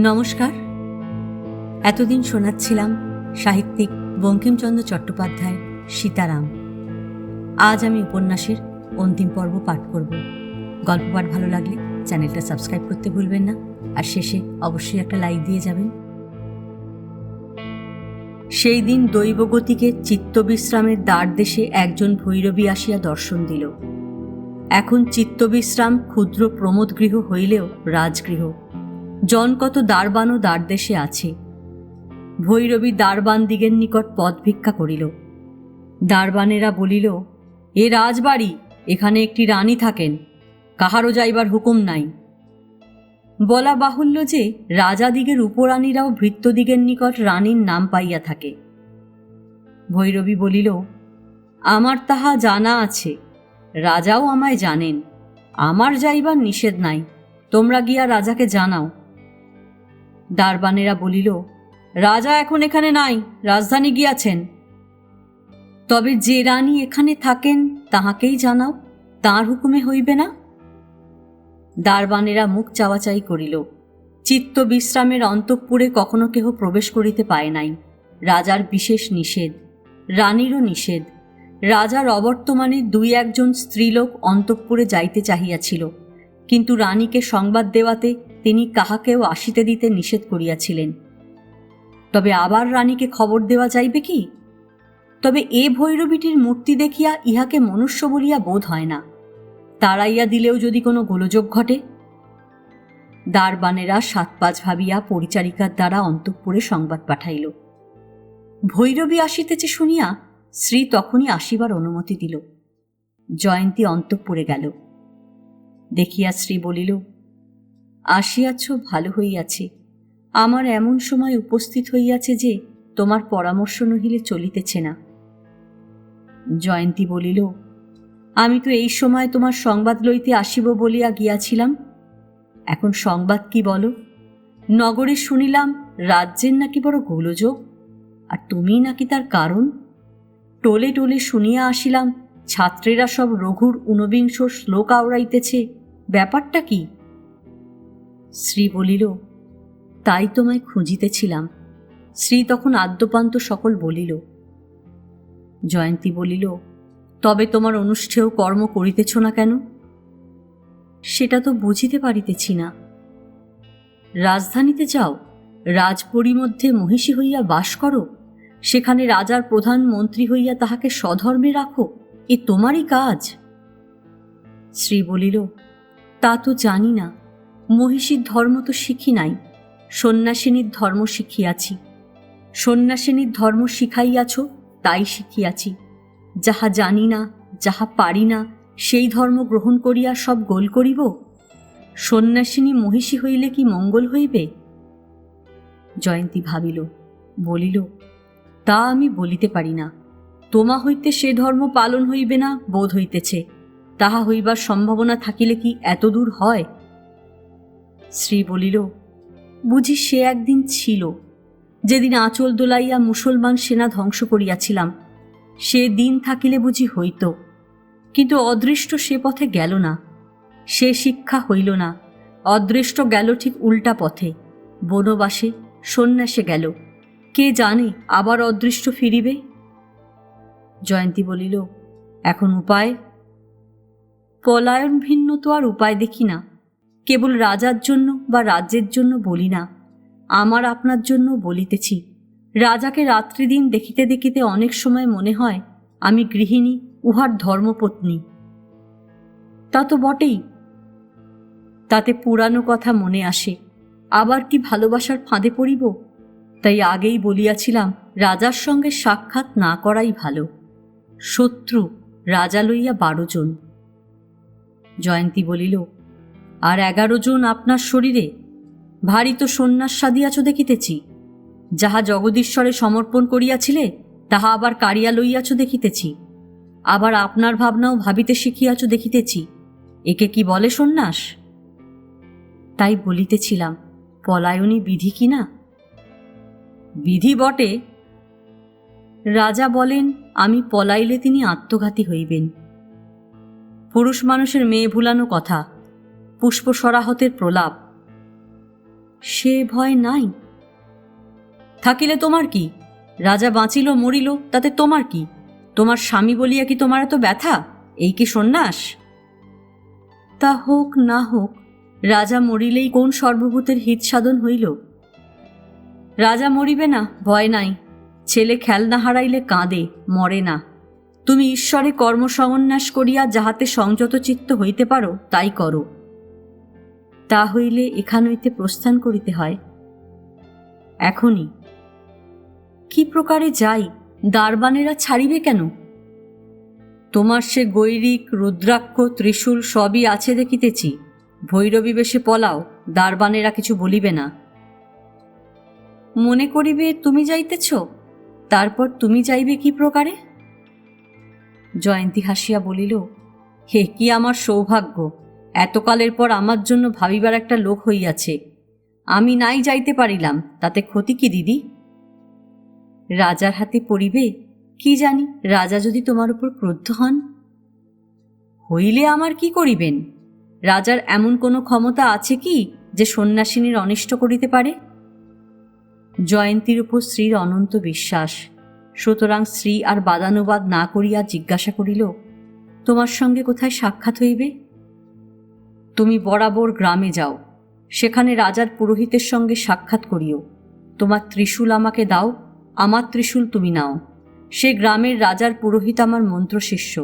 নমস্কার। এতদিন শোনাচ্ছিলাম সাহিত্যিক বঙ্কিমচন্দ্র চট্টোপাধ্যায়ের সীতারাম। আজ আমি উপন্যাসের অন্তিম পর্ব পাঠ করব। গল্প পাঠ ভালো লাগলে চ্যানেলটা সাবস্ক্রাইব করতে ভুলবেন না, আর শেষে অবশ্যই একটা লাইক দিয়ে যাবেন। সেই দিন দৈবগতিকে চিত্তবিশ্রামের দ্বার দেশে একজন ভৈরবী আসিয়া দর্শন দিল। এখন চিত্তবিশ্রাম ক্ষুদ্র প্রমোদগৃহ হইলেও রাজগৃহ। জন কত দ্বারবানও দ্বারদেশে আছে। ভৈরবী দ্বারবানদিগের নিকট পদ ভিক্ষা করিল। দ্বারবানেরা বলিল, এ রাজবাড়ি, এখানে একটি রানী থাকেন, কাহারও যাইবার হুকুম নাই। বলা বাহুল্য যে রাজাদিগের উপরানীরাও ভৃত্যদিগের নিকট রানীর নাম পাইয়া থাকে। ভৈরবী বলিল, আমার তাহা জানা আছে, রাজাও আমায় জানেন, আমার যাইবার নিষেধ নাই, তোমরা গিয়া রাজাকে জানাও। দ্বারবানেরা বলিল, রাজা এখন এখানে নাই, রাজধানী গিয়াছেন। তবে যে রানী এখানে থাকেন তাহাকেই জানাও, তাঁর হুকুমে হইবে না? দ্বারবানেরা মুখ চাওয়াচাই করিল। চিত্ত বিশ্রামের অন্তঃপুরে কখনো কেহ প্রবেশ করিতে পায় নাই। রাজার বিশেষ নিষেধ, রানীরও নিষেধ। রাজার অবর্তমানে দুই একজন স্ত্রীলোক অন্তঃপুরে যাইতে চাহিয়াছিল, কিন্তু রানীকে সংবাদ দেওয়াতে তিনি কাহাকেও আসিতে দিতে নিষেধ করিয়াছিলেন। তবে আবার রানীকে খবর দেওয়া যাইবে কি? তবে এ ভৈরবীটির মূর্তি দেখিয়া ইহাকে মনুষ্য বলিয়া বোধ হয় না। তাড়াইয়া দিলেও যদি কোনো গোলযোগ ঘটে। দ্বারবানেরা ৭-৫ ভাবিয়া পরিচারিকার দ্বারা অন্তঃপুরে সংবাদ পাঠাইল। ভৈরবী আসিতেছে শুনিয়া শ্রী তখনই আসিবার অনুমতি দিল। জয়ন্তী অন্তঃপুরে গেল। দেখিয়া শ্রী বলিল, আসিয়াছ ভালো হইয়াছে। আমার এমন সময় উপস্থিত হইয়াছে যে তোমার পরামর্শ নহিলে চলিতেছে না। জয়ন্তী বলিল, আমি তো এই সময় তোমার সংবাদ লইতে আসিব বলিয়া গিয়াছিলাম। এখন সংবাদ কি বলো? নগরে শুনিলাম রাজ্যের নাকি বড় গোলযোগ, আর তুমি নাকি তার কারণ। টোলে টোলে শুনিয়া আসিলাম ছাত্রেরা সব রঘুর ঊনবিংশ শ্লোক আওড়াইতেছে, ব্যাপারটা কি? শ্রী বলিল, তাই তোমায় খুঁজিতেছিলাম। শ্রী তখন আদ্যপান্ত সকল বলিল। জয়ন্তী বলিল, তবে তোমার অনুষ্ঠেয় কর্ম করিতেছ না কেন? সেটা তো বুঝিতে পারিতেছি না। রাজধানীতে যাও, রাজপরী মধ্যে মহিষী হইয়া বাস করো, সেখানে রাজার প্রধান মন্ত্রী হইয়া তাহাকে স্বধর্মে রাখো, এ তোমারই কাজ। শ্রী বলিল, তা তো জানি না, মহিষীর ধর্ম তো শিখি নাই, সন্ন্যাসিনীর ধর্ম শিখিয়াছি। সন্ন্যাসিনীর ধর্ম শিখাইয়াছ, তাই শিখিয়াছি। যাহা জানি না, যাহা পারি না, সেই ধর্ম গ্রহণ করিয়া সব গোল করিব? সন্ন্যাসিনী মহিষী হইলে কি মঙ্গল হইবে? জয়ন্তী ভাবিল, বলিল, তা আমি বলিতে পারি না। তোমা হইতে সে ধর্ম পালন হইবে না বোধ হইতেছে, তাহা হইবার সম্ভাবনা থাকিলে কি এত দূর হয়? শ্রী বলিল, বুঝি সে একদিন ছিল, যেদিন আঁচল দোলাইয়া মুসলমান সেনা ধ্বংস করিয়াছিলাম, সে দিন থাকিলে বুঝি হইত। কিন্তু অদৃষ্ট সে পথে গেল না, সে শিক্ষা হইল না। অদৃষ্ট গেল ঠিক উল্টা পথে, বনবাসে, সন্ন্যাসে গেল। কে জানে আবার অদৃষ্ট ফিরিবে? জয়ন্তী বলিল, এখন উপায়? পলায়ন ভিন্ন তো আর উপায় দেখি না। কেবল রাজার জন্য বা রাজ্যের জন্য বলি না, আমার আপনার জন্য বলিতেছি। রাজাকে রাত্রিদিন দেখিতে দেখিতে অনেক সময় মনে হয় আমি গৃহিণী, উহার ধর্মপত্নী। তা তো বটেই, তাতে পুরানো কথা মনে আসে। আবার কি ভালোবাসার ফাঁদে পড়িব? তাই আগেই বলিয়াছিলাম রাজার সঙ্গে সাক্ষাৎ না করাই ভালো। শত্রু রাজা লইয়া 12 জন। জয়ন্তী বলিল, আর 11 জন আপনার শরীরে? ভারী তো সন্ন্যাস সাদিয়াছ দেখিতেছি। যাহা জগদীশ্বরে সমর্পণ করিয়াছিলে তাহা আবার কাড়িয়া লইয়াছ দেখিতেছি। আবার আপনার ভাবনাও ভাবিতে শিখিয়াছ দেখিতেছি। একে কি বলে সন্ন্যাস? তাই বলিতেছিলাম, পলায়নী বিধি কিনা? বিধি বটে। রাজা বলেন আমি পলাইলে তিনি আত্মঘাতী হইবেন। পুরুষ মানুষের মেয়ে ভুলানো কথা, পুষ্প সরাহতের প্রলাপ। সে ভয় নাই। থাকিলে তোমার কি? রাজা বাঁচিল মরিল তাতে তোমার কি? তোমার স্বামী বলিয়া কি তোমার এত ব্যথা? এই কি সন্ন্যাস? তা হোক না হোক, রাজা মরিলেই কোন সর্বভূতের হিত সাধন হইল? রাজা মরিবে না, ভয় নাই। ছেলে খেলনা হারাইলে কাঁদে, মরে না। তুমি ঈশ্বরে কর্মসন্ন্যাস করিয়া যাহাতে সংযত চিত্ত হইতে পারো তাই করো। তা হইলে এখান হইতে প্রস্থান করিতে হয় এখনই। কি প্রকারে যাই? দারবানেরা ছাড়িবে কেন? তোমার সে গৈরিক, রুদ্রাক্ষ, ত্রিশূল সবই আছে দেখিতেছি। ভৈরবী বেশে পলাও, দারবানেরা কিছু বলিবে না। মনে করিবে তুমি যাইতেছ, তারপর তুমি যাইবে কি প্রকারে? জয়ন্তী হাসিয়া বলিল, হে কি আমার সৌভাগ্য! এতকালের পর আমার জন্য ভাবিবার একটা লোক হইয়াছে। আমি নাই যাইতে পারিলাম, তাতে ক্ষতি কি দিদি? রাজার হাতে পড়িবে? কি জানি, রাজা যদি তোমার উপর ক্রুদ্ধ হন। হইলে আমার কি করিবেন? রাজার এমন কোনো ক্ষমতা আছে কি যে সন্ন্যাসিনীর অনিষ্ট করিতে পারে? জয়ন্তীর উপর স্ত্রীর অনন্ত বিশ্বাস, সুতরাং স্ত্রী আর বাদানুবাদ না করিয়া জিজ্ঞাসা করিল, তোমার সঙ্গে কোথায় সাক্ষাৎ হইবে? তুমি বরাবর গ্রামে যাও, সেখানে রাজার পুরোহিতের সঙ্গে সাক্ষাৎ করিও। তোমার ত্রিশূল আমাকে দাও, আমার ত্রিশূল তুমি নাও। সে গ্রামের রাজার পুরোহিত আমার মন্ত্র শিষ্য।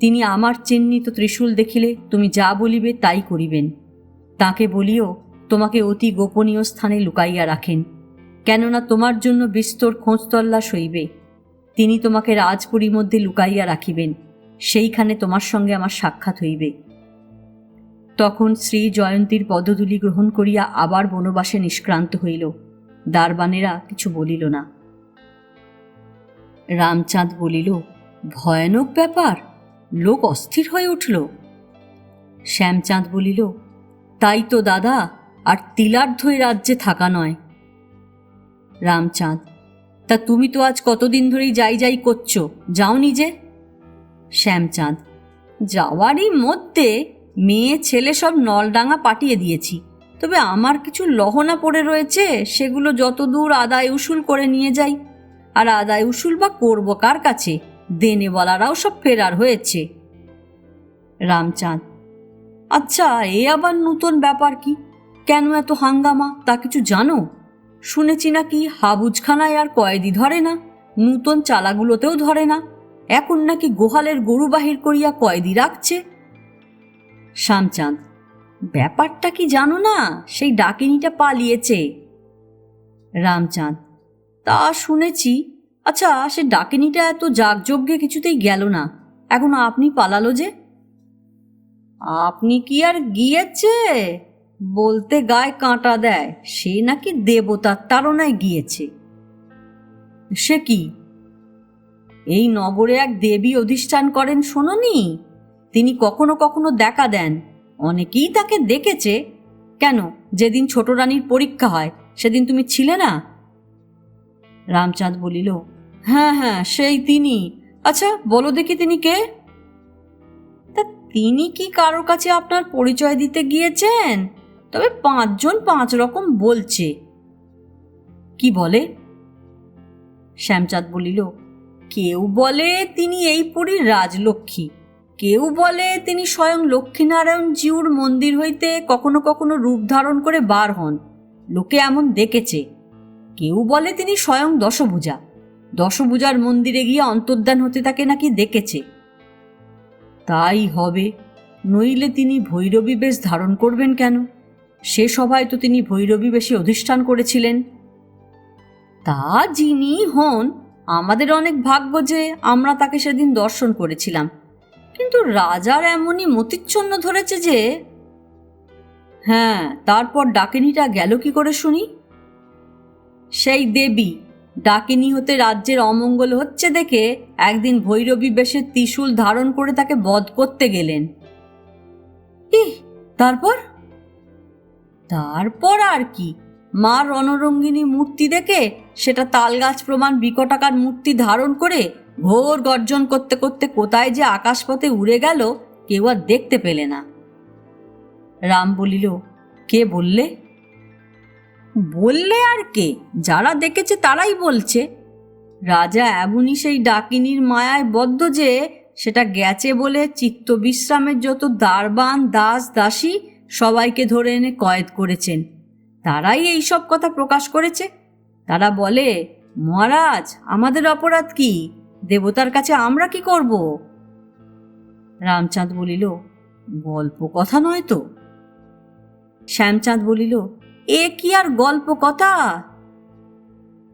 তিনি আমার চিহ্নিত ত্রিশূল দেখিলে তুমি যা বলিবে তাই করিবেন। তাকে বলিও তোমাকে অতি গোপনীয় স্থানে লুকাইয়া রাখেন, কেননা তোমার জন্য বিস্তর খোঁজতল্লাশ হইবে। তিনি তোমাকে রাজপুরীর মধ্যে লুকাইয়া রাখিবেন, সেইখানে তোমার সঙ্গে আমার সাক্ষাৎ হইবে। তখন শ্রী জয়ন্তীর পদধূলি গ্রহণ করিয়া আবার বনবাসে নিষ্ক্রান্ত হইল। দারবানেরা কিছু বলিল না। রামচাঁদ বলিল, ভয়ানক ব্যাপার, লোক অস্থির হয়ে উঠল। শ্যামচাঁদ বলিল, তাই তো দাদা, আর তিলার্ধই রাজ্যে থাকা নয়। রামচাঁদ, তা তুমি তো আজ কতদিন ধরেই যাই যাই করছো, যাও নিজে। শ্যামচাঁদ, যাওয়ারই মধ্যে মেয়ে ছেলে সব নলডাঙা পাঠিয়ে দিয়েছি, তবে আমার কিছু লহনা পড়ে রয়েছে, সেগুলো যতদূর আদায় উসুল করে নিয়ে যাই। আর আদায় উসুল বা করবো কার কাছে? দেনেওয়ালারাও সব ফেরার হয়েছে। রামচাঁদ, আচ্ছা, এ আবার নূতন ব্যাপার কি? কেন এত হাঙ্গামা, তা কিছু জানো? শুনেছি নাকি হাবুজখানায় আর কয়েদি ধরে না, নূতন চালাগুলোতেও ধরে না, এখন নাকি গোহালের গরু বাহির করিয়া কয়েদি রাখছে। শ্যামচাঁদ, ব্যাপারটা কি জানো না? সেই ডাকিনীটা পালিয়েছে। রামচাঁদ, তা শুনেছি। আচ্ছা, সে ডাকিনীটা এত যাগযজ্ঞে কিছুতেই গেল না, এখন আপনি পালালো যে? আপনি কি আর গিয়েছে বলতে গায়ে কাঁটা দেয়, সে নাকি দেবতার তাড়নায় গিয়েছে। সে কি? এই নগরে এক দেবী অধিষ্ঠান করেন, শোনোনি? তিনি কখনো কখনো দেখা দেন, অনেকেই তাকে দেখেছে। কেন, যেদিন ছোট রানীর পরীক্ষা হয় সেদিন তুমি ছিলে না? রামচাঁদ বলিল, হ্যাঁ হ্যাঁ, সেই তিনি। আচ্ছা, বলো দেখি তিনি কে? তা তিনি কি কারোর কাছে আপনার পরিচয় দিতে গিয়েছেন? তবে 5 জন 5 রকম বলছে। কি বলে? শ্যামচাঁদ বলিল, কেউ বলে তিনি এই পুরীর রাজলক্ষ্মী, কেউ বলে তিনি স্বয়ং লক্ষ্মীনারায়ণ জিউর মন্দির হইতে কখনো কখনো রূপ ধারণ করে বার হন, লোকে এমন দেখেছে। কেউ বলে তিনি স্বয়ং দশভুজা, দশভুজার মন্দিরে গিয়ে অন্তর্ধান হতে তাকে নাকি দেখেছে। তাই হবে, নইলে তিনি ভৈরবী বেশ ধারণ করবেন কেন? সে সভায় তো তিনি ভৈরবী বেশে অধিষ্ঠান করেছিলেন। তা যিনি হন, আমাদের অনেক ভাগ্য যে আমরা তাকে সেদিন দর্শন করেছিলাম, কিন্তু রাজার এমনই মতিচ্ছন্ন ধরেছে যে। হ্যাঁ, তারপর ডাকিনীটা গেল কি করে শুনি? সেই দেবী ডাকিনী হতে রাজ্যের অমঙ্গল হচ্ছে দেখে একদিন ভৈরবী বেশে ত্রিশূল ধারণ করে তাকে বধ করতে গেলেন। তারপর? তারপর আর কি, মা রণরঙ্গিনী মূর্তি দেখে সেটা তালগাছ প্রমাণ বিকটাকার মূর্তি ধারণ করে ঘোর গর্জন করতে করতে কোথায় যে আকাশপথে উড়ে গেল, কেউ আর দেখতে পেলে না। রাম বলিল, কে বললে? বললে আর কে, যারা দেখেছে তারাই বলছে। রাজা এমনই সেই ডাকিনীর মায়ায় বদ্ধ যে সেটা গেছে বলে চিত্তবিশ্রামের যত দারবান দাস দাসী সবাইকে ধরে এনে কয়েদ করেছেন। তারাই এই সব কথা প্রকাশ করেছে। তারা বলে, মহারাজ, আমাদের অপরাধ কি? দেবতার কাছে আমরা কি করব? রামচাঁদ বলিল, গল্প কথা নয় তো? শ্যামচাঁদ বলিল, এ কি আর গল্প কথা?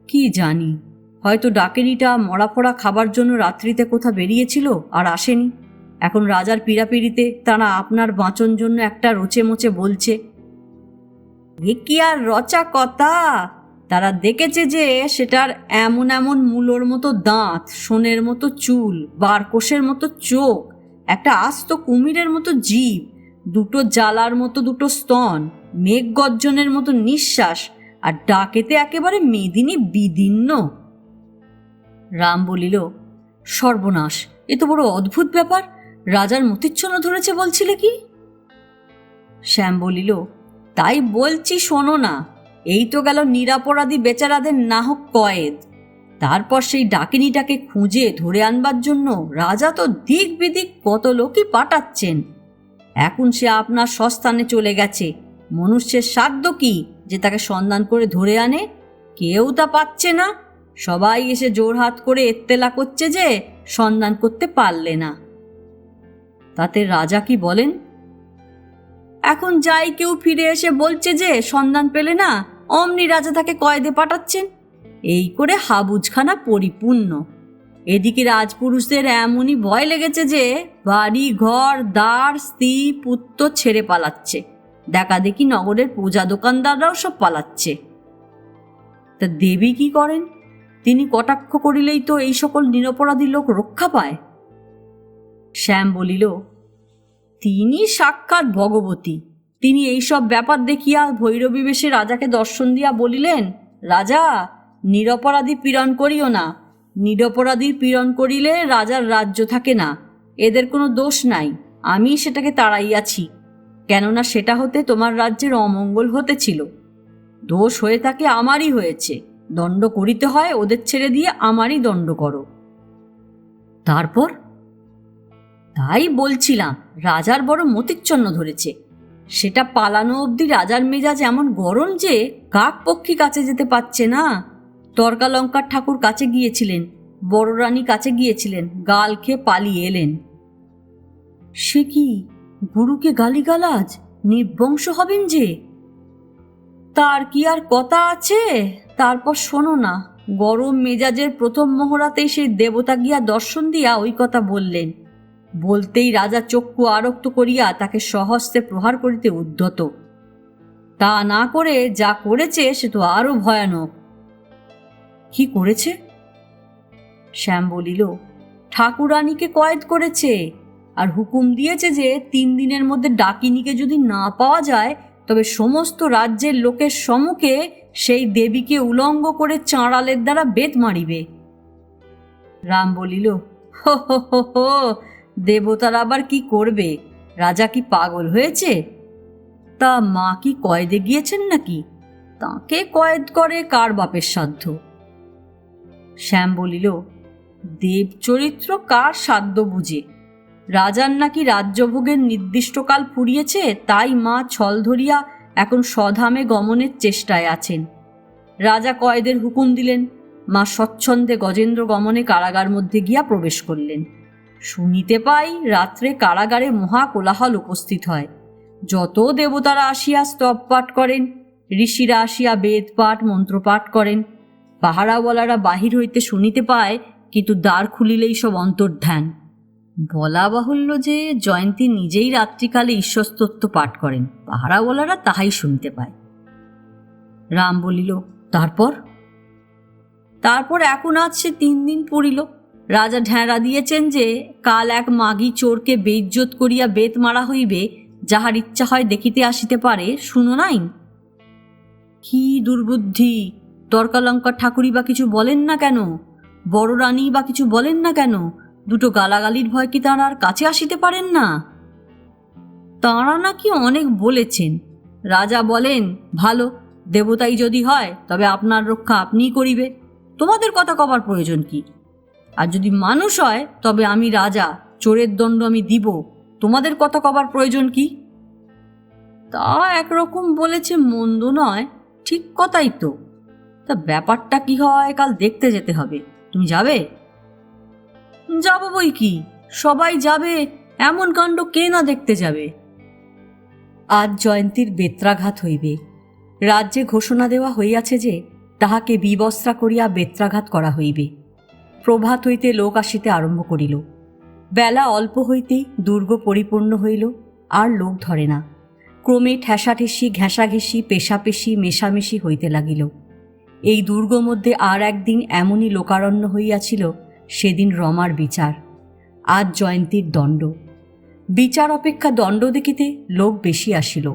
কি জানি, হয়তো ডাকিনীটা মরাফোড়া খাবার জন্য রাত্রিতে কোথা বেরিয়েছিল আর আসেনি। এখন রাজার পীড়াপিড়িতে তারা আপনার বাঁচন জন্য একটা রোচে মোচে বলছে। এ কি আর রচা কথা? তারা দেখেছে যে সেটার এমন এমন মূলোর মতো দাঁত, সোনের মতো চুল, বারকোষের মতো চোখ, একটা আস্ত কুমিরের মতো জিভ, দুটো জ্বালার মতো দুটো স্তন, মেঘ গর্জনের মতো নিঃশ্বাস, আর ডাকেতে একেবারে মেদিনী বিদীর্ণ। রাম বলিল, সর্বনাশ, এ তো বড় অদ্ভুত ব্যাপার। রাজার মতিচ্ছন্ন ধরেছে বলছিলে কি? শ্যাম বলিল, তাই বলছি, শোনো না। এই তো গেল নিরাপরাধী বেচারাদের নাহক কয়েদ। তারপর সেই ডাকিনীটাকে খুঁজে ধরে আনবার জন্য রাজা তো দিক বিদিক কত লোকই পাঠাচ্ছেন। এখন সে আপনার স্বস্থানে চলে গেছে। মনুষ্যের সাধ্য কি যে তাকে সন্ধান করে ধরে আনে? কেউ তা পাচ্ছে না। সবাই এসে জোরহাত করে এত্তেলা করছে যে সন্ধান করতে পারলে না। তাতে রাজা কি বলেন? এখন যাই কেউ ফিরে এসে বলছে যে সন্ধান পেলে না, অমনি রাজা তাকে কয়েদে পাঠাচ্ছেন। এই করে হাবুজখানা পরিপূর্ণ। এদিকে রাজপুরুষদের এমনই ভয় লেগেছে যে বাড়ি ঘর দ্বার স্ত্রী পুত্র ছেড়ে পালাচ্ছে। দেখা দেখি নগরের পূজা দোকানদাররাও সব পালাচ্ছে। তা দেবী কি করেন? তিনি কটাক্ষ করিলেই তো এই সকল নিরপরাধী লোক রক্ষা পায়। শ্যাম বলিল, তিনি সাক্ষাৎ ভগবতী। তিনি এইসব ব্যাপার দেখিয়া ভৈরবী বেশে রাজাকে দর্শন দিয়া বলিলেন, রাজা, নিরপরাধী পীড়ন করিও না। নিরপরাধীর পীড়ন করিলে রাজার রাজ্য থাকে না। এদের কোনো দোষ নাই, আমি সেটাকে তাড়াইয়াছি। কেননা সেটা হতে তোমার রাজ্যের অমঙ্গল হতেছিল। দোষ হয়ে থাকে আমারই হয়েছে। দণ্ড করিতে হয় ওদের ছেড়ে দিয়ে আমারই দণ্ড করো। তারপর? তাই বলছিলাম, রাজার বড় মতিচ্ছন্ন ধরেছে। সেটা পালানো অবধি রাজার মেজাজ এমন গরম যে কাক পক্ষী কাছে যেতে পারছে না। তর্কালঙ্কার ঠাকুর কাছে গিয়েছিলেন, বড় রানী কাছে গিয়েছিলেন, গাল খেয়ে পালিয়ে এলেন। সে কি, গুরুকে গালিগালাজ, নির্বংশ হবেন যে? তার কি আর কথা আছে? তারপর শোনো না, গরম মেজাজের প্রথম মহড়াতেই সেই দেবতা গিয়া দর্শন দিয়া ওই কথা বললেন। বলতেই রাজা চক্ষু আরক্ত করিয়া তাকে সহস্তে প্রহার করিতে উদ্যত। তা না করে যা করেছে সে তো আরো ভয়ানক। কি করেছে? শ্যাম বলিল, ঠাকুরানীকে কয়েদ করেছে, আর হুকুম দিয়েছে যে 3 দিনের মধ্যে ডাকিনীকে যদি না পাওয়া যায় তবে সমস্ত রাজ্যের লোকের সম্মুখে সেই দেবীকে উলঙ্গ করে চাঁড়ালের দ্বারা বেত মারিবে। রাম বলিল, হো হো হো হো, দেবতার আবার কি করবে? রাজা কি পাগল হয়েছে? তা মা কি কয়েদে গিয়েছেন নাকি? তাকে কয়েদ করে কার বাপের সাধ্য? শ্যাম বলিল, দেব চরিত্র কার সাধ্য বুঝে? রাজার নাকি রাজ্যভোগের নির্দিষ্টকাল ফুরিয়েছে, তাই মা ছল ধরিয়া এখন স্বধামে গমনের চেষ্টায় আছেন। রাজা কয়েদের হুকুম দিলেন। মা স্বচ্ছন্দে গজেন্দ্র গমনে কারাগার মধ্যে গিয়া প্রবেশ করলেন। শুনিতে পাই রাত্রে কারাগারে মহা কোলাহল উপস্থিত হয়। যত দেবতারা আসিয়া স্তব পাঠ করেন, ঋষিরা আসিয়া বেদ পাঠ মন্ত্রপাঠ করেন। পাহারাওয়ালারা বাহির হইতে শুনিতে পায়, কিন্তু দ্বার খুলিলেই সব অন্তর্ধান। বলা বাহুল্য যে জয়ন্তী নিজেই রাত্রিকালে ঈশ্বরস্তোত্র পাঠ করেন, পাহারাওয়ালারা তাহাই শুনতে পায়। রাম বলিল, তারপর? তারপর এখন আজ সে 3 দিন পড়িল। রাজা ঢেঁড়া দিয়েছেন যে কাল এক মাগী চোরকে বেইজ্জত করিয়া বেত মারা হইবে, যাহার ইচ্ছা হয় দেখিতে আসিতে পারে। শুনো নাই? কি দুর্বুদ্ধি! তর্কালঙ্কার ঠাকুরই বা কিছু বলেন না কেন? বড় রানী বা কিছু বলেন না কেন? দুটো গালাগালির ভয় কি তাঁরা আর কাছে আসিতে পারেন না? তাঁরা নাকি অনেক বলেছেন। রাজা বলেন, ভালো, দেবতাই যদি হয় তবে আপনার রক্ষা আপনিই করিবে, তোমাদের কথা কবার প্রয়োজন কি? আর যদি মানুষ হয় তবে আমি রাজা, চোরের দণ্ড আমি দিব, তোমাদের কথা কবার প্রয়োজন কি? তা একরকম বলেছে, মন্দ নয়, ঠিক কথাই তো। তা ব্যাপারটা কি হয় কাল দেখতে যেতে হবে, তুমি যাবে? যাব বই কি, সবাই যাবে, এমন কাণ্ড কে না দেখতে যাবে? আজ জয়ন্তীর বেত্রাঘাত হইবে। রাজ্যে ঘোষণা দেওয়া হইয়াছে যে তাহাকে বিবস্ত্রা করিয়া বেত্রাঘাত করা হইবে। প্রভাত হইতে লোক আসিতে আরম্ভ করিল। বেলা অল্প হইতেই দুর্গ পরিপূর্ণ হইল, আর লোক ধরে না। ক্রমে ঠেসাঠেসি, ঘেঁষাঘেঁষি, পেশাপেশি, মেশামেশি হইতে লাগিল। এই দুর্গ মধ্যে আর একদিন এমনই লোকারণ্য হইয়াছিল, সেদিন রমার বিচার, আজ জয়ন্তীর দণ্ড। বিচার অপেক্ষা দণ্ড দেখিতে লোক বেশি আসিল।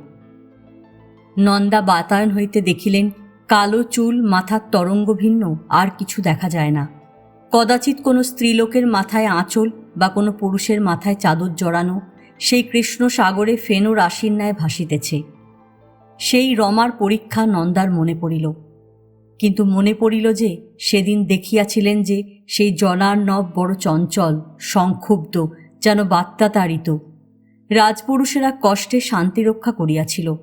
নন্দা বাতায়ন হইতে দেখিলেন কালো চুল, মাথার তরঙ্গ ভিন্ন, আর কিছু দেখা যায় না। কদাচিৎ কোনো স্ত্রীলোকের মাথায় আঁচল বা কোনো পুরুষের মাথায় চাদর জড়ানো সেই কৃষ্ণ সাগরে ফেনো রাশির ন্যায় ভাসিতেছে। সেই রমার পরীক্ষা নন্দার মনে পড়িল। কিন্তু মনে পড়িল যে সেদিন দেখিয়াছিলেন যে সেই জনার্ণব বড় চঞ্চল, সংক্ষুব্ধ, যেন বার্তা তাড়িত। রাজপুরুষেরা কষ্টে শান্তি রক্ষা করিয়াছিল,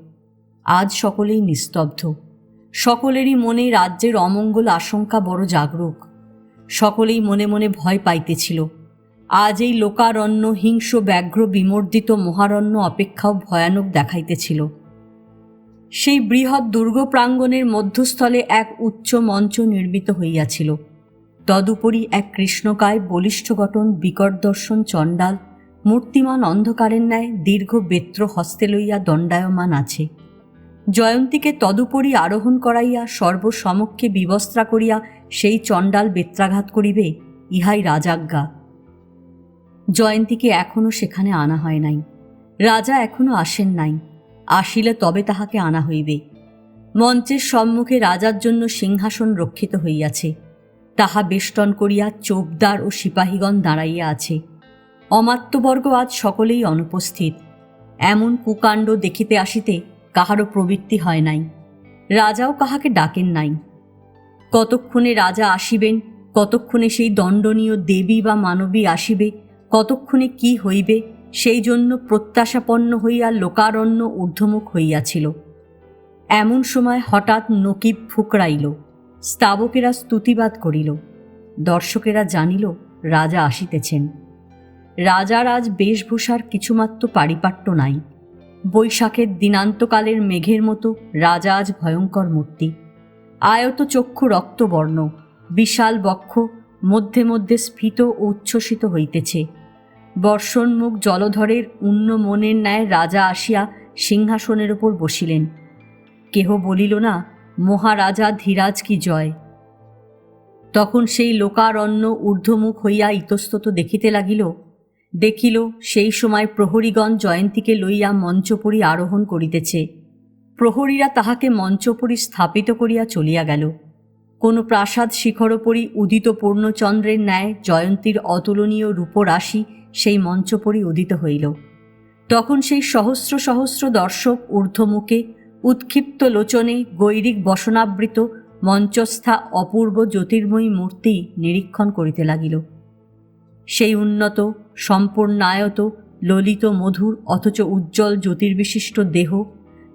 আজ সকলেই নিস্তব্ধ। সকলেরই মনে রাজ্যের অমঙ্গল আশঙ্কা বড় জাগরুক। সকলেই মনে মনে ভয় পাইতেছিল। আজ এই লোকারণ্য হিংস্র ব্যাঘ্র বিমর্দিত মহারণ্য অপেক্ষাও ভয়ানক দেখাইতেছিল। সেই বৃহৎ দুর্গ প্রাঙ্গণের মধ্যস্থলে এক উচ্চ মঞ্চ নির্মিত হইয়াছিল। তদুপরি এক কৃষ্ণকায়, বলিষ্ঠ গঠন, বিকট দর্শন চণ্ডাল মূর্তিমান অন্ধকারের ন্যায় দীর্ঘ বেত্র হস্তে লইয়া দণ্ডায়মান আছে। জয়ন্তীকে তদুপরি আরোহণ করাইয়া সর্বসমক্ষে বিবস্ত্রা করিয়া সেই চণ্ডাল বেত্রাঘাত করিবে, ইহাই রাজাজ্ঞা। জয়ন্তীকে এখনও সেখানে আনা হয় নাই। রাজা এখনও আসেন নাই। আসিলে তবে তাহাকে আনা হইবে। মঞ্চের সম্মুখে রাজার জন্য সিংহাসন রক্ষিত হইয়াছে। তাহা বেষ্টন করিয়া চোপদার ও সিপাহীগণ দাঁড়াইয়া আছে। অমাত্যবর্গ আজ সকলেই অনুপস্থিত। এমন কুকাণ্ড দেখিতে আসিতে কাহারও প্রবৃত্তি হয় নাই। রাজাও কাহাকে ডাকেন নাই। কতক্ষণে রাজা আসিবেন, কতক্ষণে সেই দণ্ডনীয় দেবী বা মানবী আসিবে, কতক্ষণে কি হইবে, সেই জন্য প্রত্যাশাপন্ন হইয়া লোকারণ্য ঊর্ধ্বমুখ হইয়াছিল। এমন সময় হঠাৎ নকিব ফুকরাইল। স্তাবকেরা স্তুতিবাদ করিল। দর্শকেরা জানিল রাজা আসিতেছেন। রাজার আজ বেশভূষার কিছুমাত্র পারিপাট্য নাই। বৈশাখের দিনান্তকালের মেঘের মতো রাজা আজ ভয়ঙ্কর মূর্তি। আয়ত চক্ষু রক্তবর্ণ, বিশাল বক্ষ, মধ্যে মধ্যে স্ফীত ও উচ্ছ্বসিত হইতেছে। বর্ষণমুখ জলধরের উন্ন মনের ন্যায় রাজা আসিয়া সিংহাসনের ওপর বসিলেন। কেহ বলিল না, মহারাজা ধীরাজ কি জয়। তখন সেই লোকারণ্য ঊর্ধ্বমুখ হইয়া ইতস্তত দেখিতে লাগিল। দেখিল সেই সময় প্রহরীগণ জয়ন্তীকে লইয়া মঞ্চপরি আরোহণ করিতেছে। প্রহরীরা তাহাকে মঞ্চপরি স্থাপিত করিয়া চলিয়া গেল। কোনো প্রাসাদ শিখরোপরি উদিত পূর্ণচন্দ্রের ন্যায় জয়ন্তীর অতুলনীয় রূপরাশি সেই মঞ্চপরি উদিত হইল। তখন সেই সহস্র সহস্র দর্শক ঊর্ধ্বমুখে উৎক্ষিপ্ত লোচনে গৈরিক বসনাবৃত মঞ্চস্থা অপূর্ব জ্যোতির্ময়ী মূর্তি নিরীক্ষণ করিতে লাগিল। সেই উন্নত, সম্পূর্ণায়ত, ললিত, মধুর অথচ উজ্জ্বল জ্যোতির্বিশিষ্ট দেহ,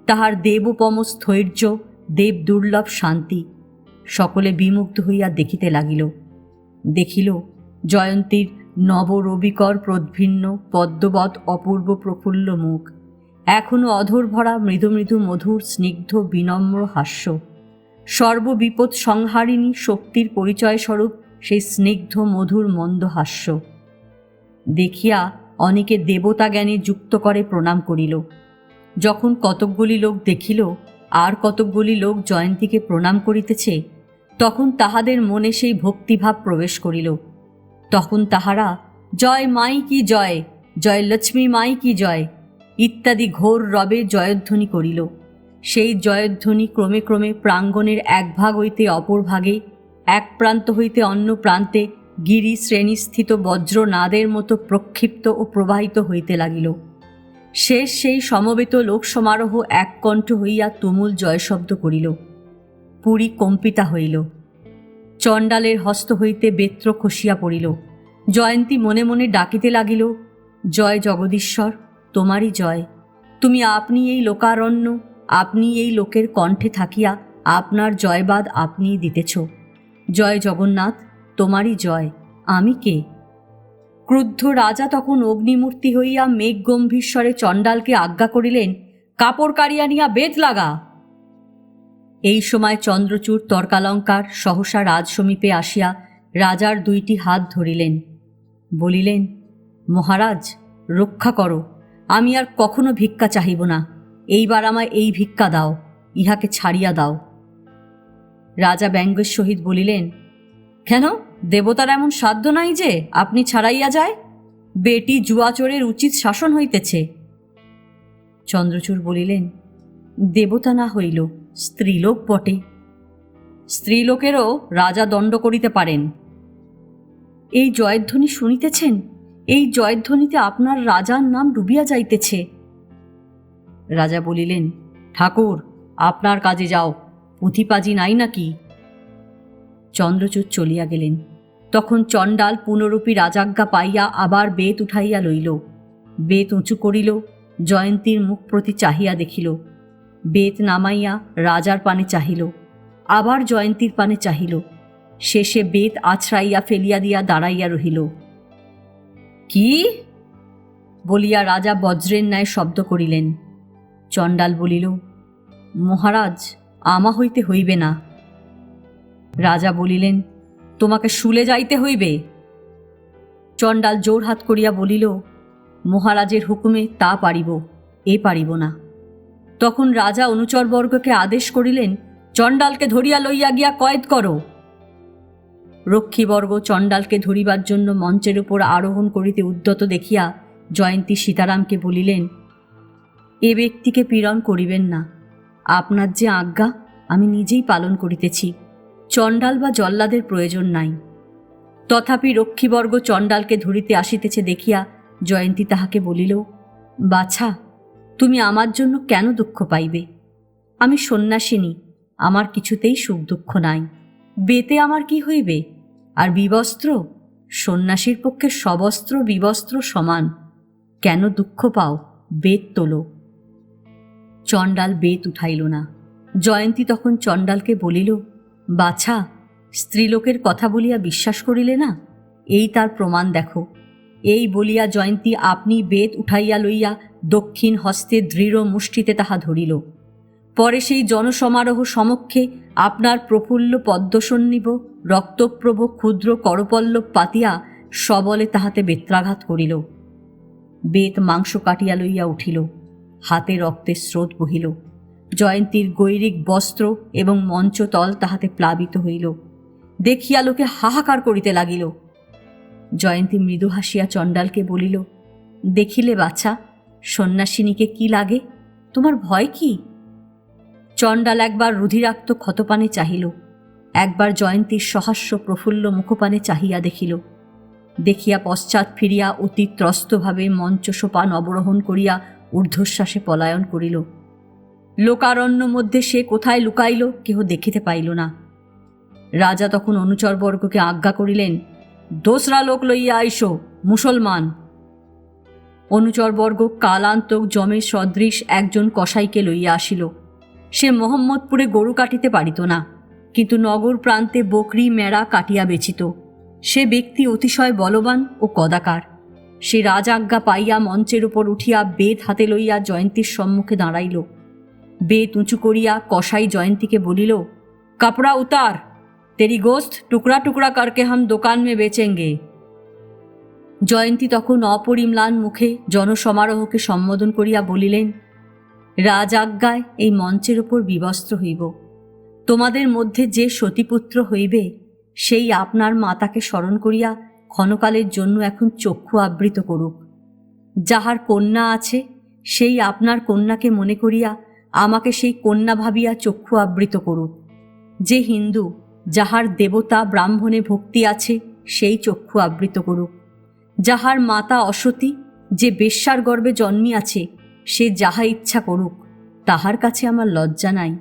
তাহার দেবোপম স্থৈর্য, দেব দুর্লভ শান্তি, সকলে বিমুগ্ধ হইয়া দেখিতে লাগিল। দেখিল জয়ন্তীর নবরবিকর প্রদ্ভিন্ন পদ্মবৎ অপূর্ব প্রফুল্ল মুখ, এখনও অধর ভরা মৃদু মৃদু মধুর স্নিগ্ধ বিনম্র হাস্য, সর্ববিপদ সংহারিণী শক্তির পরিচয়স্বরূপ সেই স্নিগ্ধ মধুর মন্দ হাস্য। দেখিয়া অনেকে দেবতা জ্ঞানে যুক্ত করে প্রণাম করিল। যখন কতকগুলি লোক দেখিল আর কতকগুলি লোক জয়ন্তীকে প্রণাম করিতেছে, তখন তাহাদের মনে সেই ভক্তিভাব প্রবেশ করিল। তখন তাহারা জয় মাই কি জয়, জয় লক্ষ্মী মাই কি জয় ইত্যাদি ঘোর রবে জয়ধ্বনি করিল। সেই জয়ধ্বনি ক্রমে ক্রমে প্রাঙ্গণের এক ভাগ হইতে অপর ভাগে, এক প্রান্ত হইতে অন্য প্রান্তে গিরি শ্রেণীস্থিত বজ্রনাদের মতো প্রক্ষিপ্ত ও প্রবাহিত হইতে লাগিল। শেষ সেই সমবেত লোক সমারোহ এক কণ্ঠ হইয়া তুমুল জয়শব্দ করিল। পুরী কম্পিতা হইল। চণ্ডালের হস্ত হইতে বেত্র খসিয়া পড়িল। জয়ন্তী মনে মনে ডাকিতে লাগিল, জয় জগদীশ্বর, তোমারই জয়। তুমি আপনি এই লোকারণ্য, আপনি এই লোকের কণ্ঠে থাকিয়া আপনার জয়বাদ আপনিই দিতেছ। জয় জগন্নাথ, তোমারই জয়। আমি কে? ক্রুদ্ধ রাজা তখন অগ্নিমূর্তি হইয়া মেঘ গম্ভীরস্বরে চণ্ডালকে আজ্ঞা করিলেন, কাপড় কাড়িয়া নিয়া বেত লাগা। এই সময় চন্দ্রচূড় তর্কালঙ্কার সহসা রাজ সমীপে আসিয়া রাজার দুইটি হাত ধরিলেন, বলিলেন, মহারাজ রক্ষা করো, আমি আর কখনো ভিক্ষা চাহিব না। এইবার আমায় এই ভিক্ষা দাও, ইহাকে ছাড়িয়া দাও। রাজা ব্যঙ্গের সহিত বলিলেন, কেন, দেবতার এমন সাধ্য নাই যে আপনি ছাড়াইয়া যায়? বেটি জুয়াচোরের উচিত শাসন হইতেছে। চন্দ্রচূড় বলিলেন, দেবতা না হইল স্ত্রীলোক বটে। স্ত্রীলোকেরও রাজা দণ্ড করিতে পারেন। এই জয়ধ্বনি শুনিতেছেন? এই জয়ধ্বনিতে আপনার রাজার নাম ডুবিয়া যাইতেছে। রাজা বলিলেন, ঠাকুর আপনার কাজে যাও, পুঁথিপাজি নাই নাকি? চন্দ্রচূড় চলিয়া গেলেন। তখন চণ্ডাল পুনরূপী রাজাজ্ঞা পাইয়া আবার বেত উঠাইয়া লইল। বেত উঁচু করিল, জয়ন্তীর মুখ প্রতি চাহিয়া দেখিল। বেত নামাইয়া রাজার পানে চাহিল, আবার জয়ন্তীর পানে চাহিল। শেষে বেত আছড়াইয়া ফেলিয়া দিয়া দাঁড়াইয়া রহিল। কি বলিয়া রাজা বজ্রের ন্যায় শব্দ করিলেন। চণ্ডাল বলিল, মহারাজ আমা হইতে হইবে না। রাজা বলিলেন, তোমাকে শুলে যাইতে হইবে। চণ্ডাল জোড়হাত করিয়া বলিল, মহারাজের হুকুমে তা পারিব, এ পারিব না। তখন রাজা অনুচরবর্গকে আদেশ করিলেন, চণ্ডালকে ধরিয়া লইয়া গিয়া কয়েদ করো। রক্ষীবর্গ চণ্ডালকে ধরিবার জন্য মঞ্চের উপর আরোহণ করিতে উদ্যত দেখিয়া জয়ন্তী সীতারামকে বলিলেন, এ ব্যক্তিকে পীড়ন করিবেন না। আপনার যে আজ্ঞা আমি নিজেই পালন করিতেছি, চণ্ডাল বা জল্লাদের প্রয়োজন নাই। তথাপি রক্ষীবর্গ চণ্ডালকে ধরিতে আসিতেছে দেখিয়া জয়ন্তী তাহাকে বলিল, বাছা, তুমি আমার জন্য কেন দুঃখ পাইবে? আমি সন্ন্যাসিনী, আমার কিছুতেই সুখ দুঃখ নাই। বেতে আমার কি হইবে? আর বিবস্ত্র, সন্ন্যাসীর পক্ষে সবস্ত্র বিবস্ত্র সমান। কেন দুঃখ পাও? বেত তোলো। চণ্ডাল বেত উঠাইল না। জয়ন্তী তখন চণ্ডালকে বলিল, বাছা, স্ত্রীলোকের কথা বলিয়া বিশ্বাস করিলে না, এই তার প্রমাণ দেখো। এই বলিয়া জয়ন্তী আপনি বেত উঠাইয়া লইয়া দক্ষিণ হস্তে দৃঢ় মুষ্টিতে তাহা ধরিল। পরে সেই জনসমারোহ সমক্ষে আপনার প্রফুল্ল পদ্মসন্নিভ রক্তপ্রভ ক্ষুদ্র করপল্লব পাতিয়া সবলে তাহাতে বেত্রাঘাত করিল। বেত মাংস কাটিয়া লইয়া উঠিল, হাতে রক্তের স্রোত বহিল। জয়ন্তীর গৈরিক বস্ত্র এবং মঞ্চতল তাহাতে প্লাবিত হইল। দেখিয়া লোকে হাহাকার করিতে লাগিল। জয়ন্তী মৃদু হাসিয়া চণ্ডালকে বলিল, দেখিলে বাছা, সন্ন্যাসিনীকে কি লাগে? তোমার ভয় কি? চণ্ডাল একবার রুধিরাক্ত ক্ষতপানে চাহিল, একবার জয়ন্তীর সহাস্য প্রফুল্ল মুখপানে চাহিয়া দেখিল। দেখিয়া পশ্চাৎ ফিরিয়া অতি ত্রস্তভাবে মঞ্চ সোপান অবরোহণ করিয়া ঊর্ধ্বশ্বাসে পলায়ন করিল। লোকারণ্য মধ্যে সে কোথায় লুকাইল কেহ দেখিতে পাইল না। রাজা তখন অনুচরবর্গকে আজ্ঞা করিলেন, দোসরা লোক লইয়া আইসো, মুসলমান। অনুচরবর্গ কালান্তক জমের সদৃশ একজন কসাইকে লইয়া আসিল। সে মোহাম্মদপুরে গরু কাটিতে পারিত না, কিন্তু নগর প্রান্তে বকরি মেড়া কাটিয়া বেচিত। সে ব্যক্তি অতিশয় বলবান ও কদাকার। সে রাজাজ্ঞা পাইয়া মঞ্চের উপর উঠিয়া বেত হাতে লইয়া জয়ন্তীর সম্মুখে দাঁড়াইল। বেত উঁচু করিয়া কসাই জয়ন্তীকে বলিল, কাপড়া উতার, তেরি গোস্ত টুকরা টুকরা করকে হাম দোকান মে বেচেঙ্গে। জয়ন্তী তখন অপরিম্লান মুখে জনসমারোহকে সম্বোধন করিয়া বলিলেন, রাজাজ্ঞায় এই মঞ্চের উপর বিবস্ত্র হইব। তোমাদের মধ্যে যে সতীপুত্র হইবে, সেই আপনার মাতাকে স্মরণ করিয়া ক্ষণকালের জন্য এখন চক্ষু আবৃত করুক। যাহার কন্যা আছে, সেই আপনার কন্যাকে মনে করিয়া আমাকে সেই কন্যা ভাবিয়া চক্ষু আবৃত করুক। যে হিন্দু, যাহার দেবতা ব্রাহ্মণে ভক্তি আছে, সেই চক্ষু আবৃত করুক। যাহার মাতা অসতী, যে বেশ্যার গর্ভে জন্মিয়াছে, সে যাহা ইচ্ছা করুক, তাহার কাছে আমার লজ্জা নাই।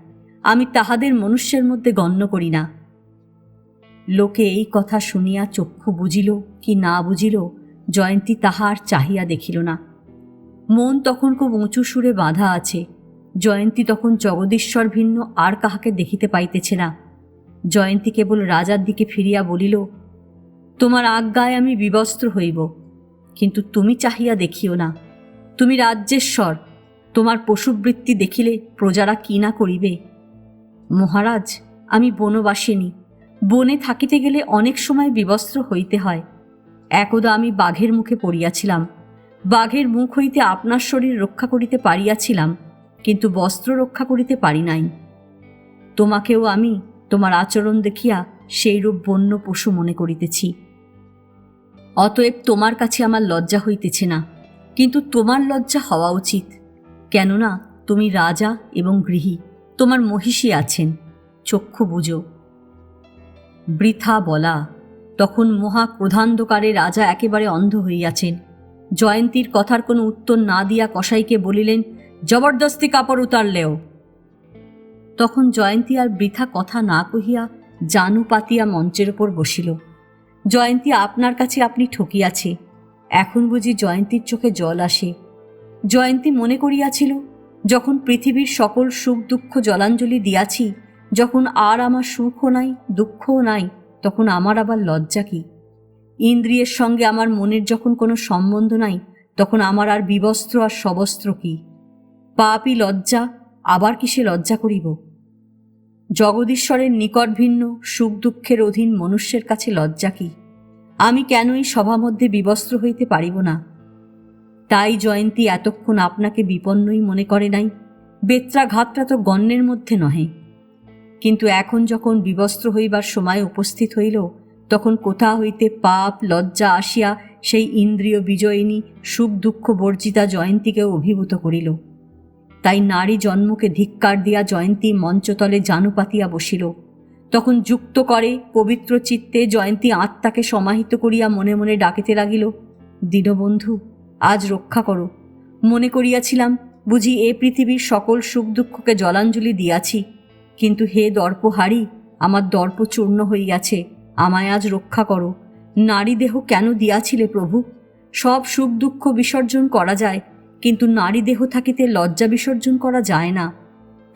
আমি তাহাদের মনুষ্যের মধ্যে গণ্য করি না। লোকে এই কথা শুনিয়া চক্ষু বুঝিল কি না বুঝিল, জয়ন্তী তাহার চাহিয়া দেখিল না। মন তখন খুব উঁচু সুরে বাঁধা আছে। জয়ন্তী তখন জগদীশ্বর ভিন্ন আর কাহাকে দেখিতে পাইতেছে না। জয়ন্তী কেবল রাজার দিকে ফিরিয়া বলিল, তোমার আজ্ঞায় আমি বিবস্ত্র হইব, কিন্তু তুমি চাহিয়া দেখিও না। তুমি রাজ্যেশ্বর, তোমার পশুবৃত্তি দেখিলে প্রজারা কি না করিবে। মহারাজ, আমি বনবাসিনী। বনে থাকিতে গেলে অনেক সময় বিবস্ত্র হইতে হয়। একদা আমি বাঘের মুখে পড়িয়াছিলাম। বাঘের মুখ হইতে আপনার শরীর রক্ষা করিতে পারিয়াছিলাম, কিন্তু বস্ত্র রক্ষা করিতে পারি নাই। তোমাকেও আমি তোমার আচরণ দেখিয়া সেইরূপ বন্য পশু মনে করিতেছি। অতএব তোমার কাছে আমার লজ্জা হইতেছে না, কিন্তু তোমার লজ্জা হওয়া উচিত। কেননা তুমি রাজা এবং গৃহী, তোমার মহিষী আছেন, চক্ষু বুঝো। বৃথা বলা। তখন মহা ক্রোধান্ধকারে রাজা একেবারে অন্ধ হইয়াছেন। জয়ন্তীর কথার কোনো উত্তর না দিয়া কসাইকে বলিলেন, জবরদস্তি কাপড় উতারলেও। তখন জয়ন্তী আর বৃথা কথা না কহিয়া জানু পাতিয়া মঞ্চের ওপর বসিল। জয়ন্তী আপনার কাছে আপনি ঠকিয়াছে। এখন বুঝি জয়ন্তীর চোখে জল আসে। জয়ন্তী মনে করিয়াছিল, যখন পৃথিবীর সকল সুখ দুঃখ জলাঞ্জলি দিয়াছি, যখন আর আমার সুখও নাই দুঃখও নাই, তখন আমার আবার লজ্জা কি? ইন্দ্রিয়ের সঙ্গে আমার মনের যখন কোনো সম্বন্ধ নাই, তখন আমার আর বিবস্ত্র আর সবস্ত্র কি? পাপই লজ্জা, আবার কিসে লজ্জা করিব? জগদীশ্বরের নিকট ভিন্ন সুখ দুঃখের অধীন মনুষ্যের কাছে লজ্জা কি? আমি কেনই সভা মধ্যে বিবস্ত্র হইতে পারিব না? তাই জয়ন্তী এতক্ষণ আপনাকে বিপন্নই মনে করে নাই। বেত্রাঘাতটা তো গণ্যের মধ্যে নহে। কিন্তু এখন যখন বিবস্ত্র হইবার সময় উপস্থিত হইল, তখন কোথা হইতে পাপ লজ্জা আসিয়া সেই ইন্দ্রিয় বিজয়িনী সুখ দুঃখ বর্জিতা জয়ন্তীকেও অভিভূত করিল। তাই নারী জন্মকে ধিক্কার দিয়া জয়ন্তী মঞ্চতলে জানু পাতিয়া বসিল। তখন যুক্ত করে পবিত্র চিত্তে জয়ন্তী আত্মাকে সমাহিত করিয়া মনে মনে ডাকিতে লাগিল, দীনবন্ধু, আজ রক্ষা করো। মনে করিয়াছিলাম বুঝি এ পৃথিবীর সকল সুখ দুঃখকে জলাঞ্জলি দিয়াছি, কিন্তু হে দর্পহারি, আমার দর্প চূর্ণ হইয়াছে, আমায় আজ রক্ষা করো। নারী দেহ কেন দিয়াছিলে প্রভু? সব সুখ দুঃখ বিসর্জন করা যায়, কিন্তু নারী দেহ থাকিতে লজ্জা বিসর্জন করা যায় না।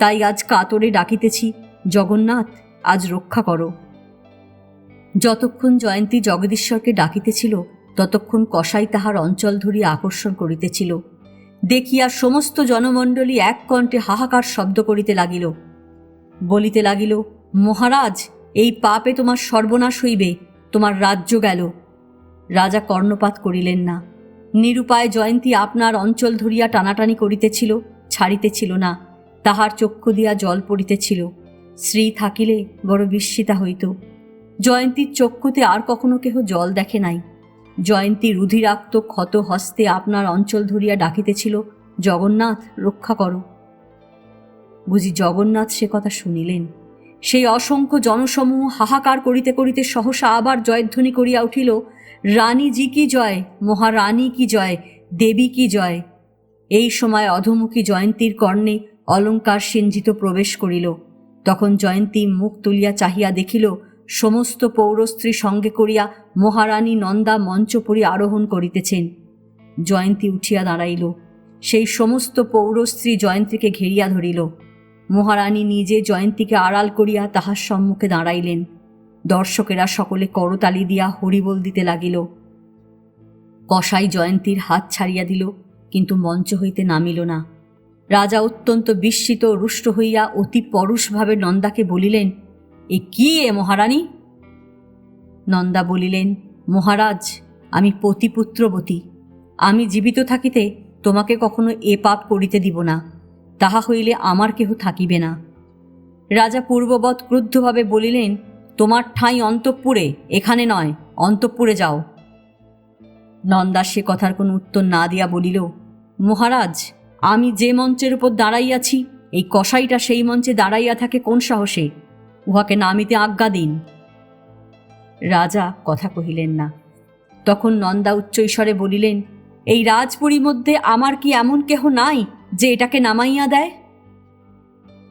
তাই আজ কাতরে ডাকিতেছি, জগন্নাথ, আজ রক্ষা করো। যতক্ষণ জয়ন্তী জগদীশ্বরকে ডাকিতেছিল, ততক্ষণ কসাই তাহার অঞ্চল ধরিয়া আকর্ষণ করিতেছিল। দেখিয়া সমস্ত জনমণ্ডলী এক কণ্ঠে হাহাকার শব্দ করিতে লাগিল। বলিতে লাগিল, মহারাজ, এই পাপে তোমার সর্বনাশ হইবে, তোমার রাজ্য গেল। রাজা কর্ণপাত করিলেন না। নিরুপায় জয়ন্তী আপনার অঞ্চল ধরিয়া টানাটানি করিতেছিল, ছাড়িতেছিল না। তাহার চক্ষু দিয়া জল পড়িতেছিল। শ্রী থাকিলে বড় বিস্মিতা হইত। জয়ন্তীর চক্ষুতে আর কখনো কেহ জল দেখে নাই। জয়ন্তী রুধিরাক্ত ক্ষত হস্তে আপনার অঞ্চল ধরিয়া ডাকিতেছিল, জগন্নাথ, রক্ষা করো। বুঝি জগন্নাথ সে কথা শুনিলেন। সেই অসংখ্য জনসমূহ হাহাকার করিতে করিতে সহসা আবার জয়ধ্বনি করিয়া উঠিল, রানীজি কি জয়, মহারানী কি জয়, দেবী কি জয়। এই সময় অধমুখী জয়ন্তীর কর্ণে অলঙ্কার সিঞ্জিত প্রবেশ করিল। তখন জয়ন্তী মুখ তুলিয়া চাহিয়া দেখিল, সমস্ত পৌরস্ত্রী সঙ্গে করিয়া মহারানী নন্দা মঞ্চপুরী আরোহণ করিতেছেন। জয়ন্তী উঠিয়া দাঁড়াইল। সেই সমস্ত পৌরস্ত্রী জয়ন্তীকে ঘেরিয়া ধরিল। মহারানী নিজে জয়ন্তীকে আড়াল করিয়া তাহার সম্মুখে দাঁড়াইলেন। দর্শকেরা সকলে করতালি দিয়া হরিবোল দিতে লাগিল। কসাই জয়ন্তীর হাত ছাড়িয়া দিল, কিন্তু মঞ্চ হইতে নামিল না। রাজা অত্যন্ত বিস্মিত রুষ্ট হইয়া অতি পরুষভাবে নন্দাকে বলিলেন, এ কি এ মহারানী? নন্দা বলিলেন, মহারাজ, আমি পতিপুত্রবতী। আমি জীবিত থাকিতে তোমাকে কখনো এ পাপ করিতে দিব না, তাহা হইলে আমার কেহ থাকিবে না। রাজা পূর্ববৎ ক্রুদ্ধভাবে বলিলেন, তোমার ঠাঁই অন্তঃপুরে, এখানে নয়, অন্তঃপুরে যাও। নন্দা সে কথার কোনো উত্তর না দিয়া বলিল, মহারাজ, আমি যে মঞ্চের উপর দাঁড়াইয়াছি, এই কসাইটা সেই মঞ্চে দাঁড়াইয়া থাকে কোন সাহসে? উহাকে নামিতে আজ্ঞা দিন। রাজা কথা কহিলেন না। তখন নন্দা উচ্চৈস্বরে বলিলেন, এই রাজপুরীর মধ্যে আমার কি এমন কেহ নাই যে এটাকে নামাইয়া দেয়?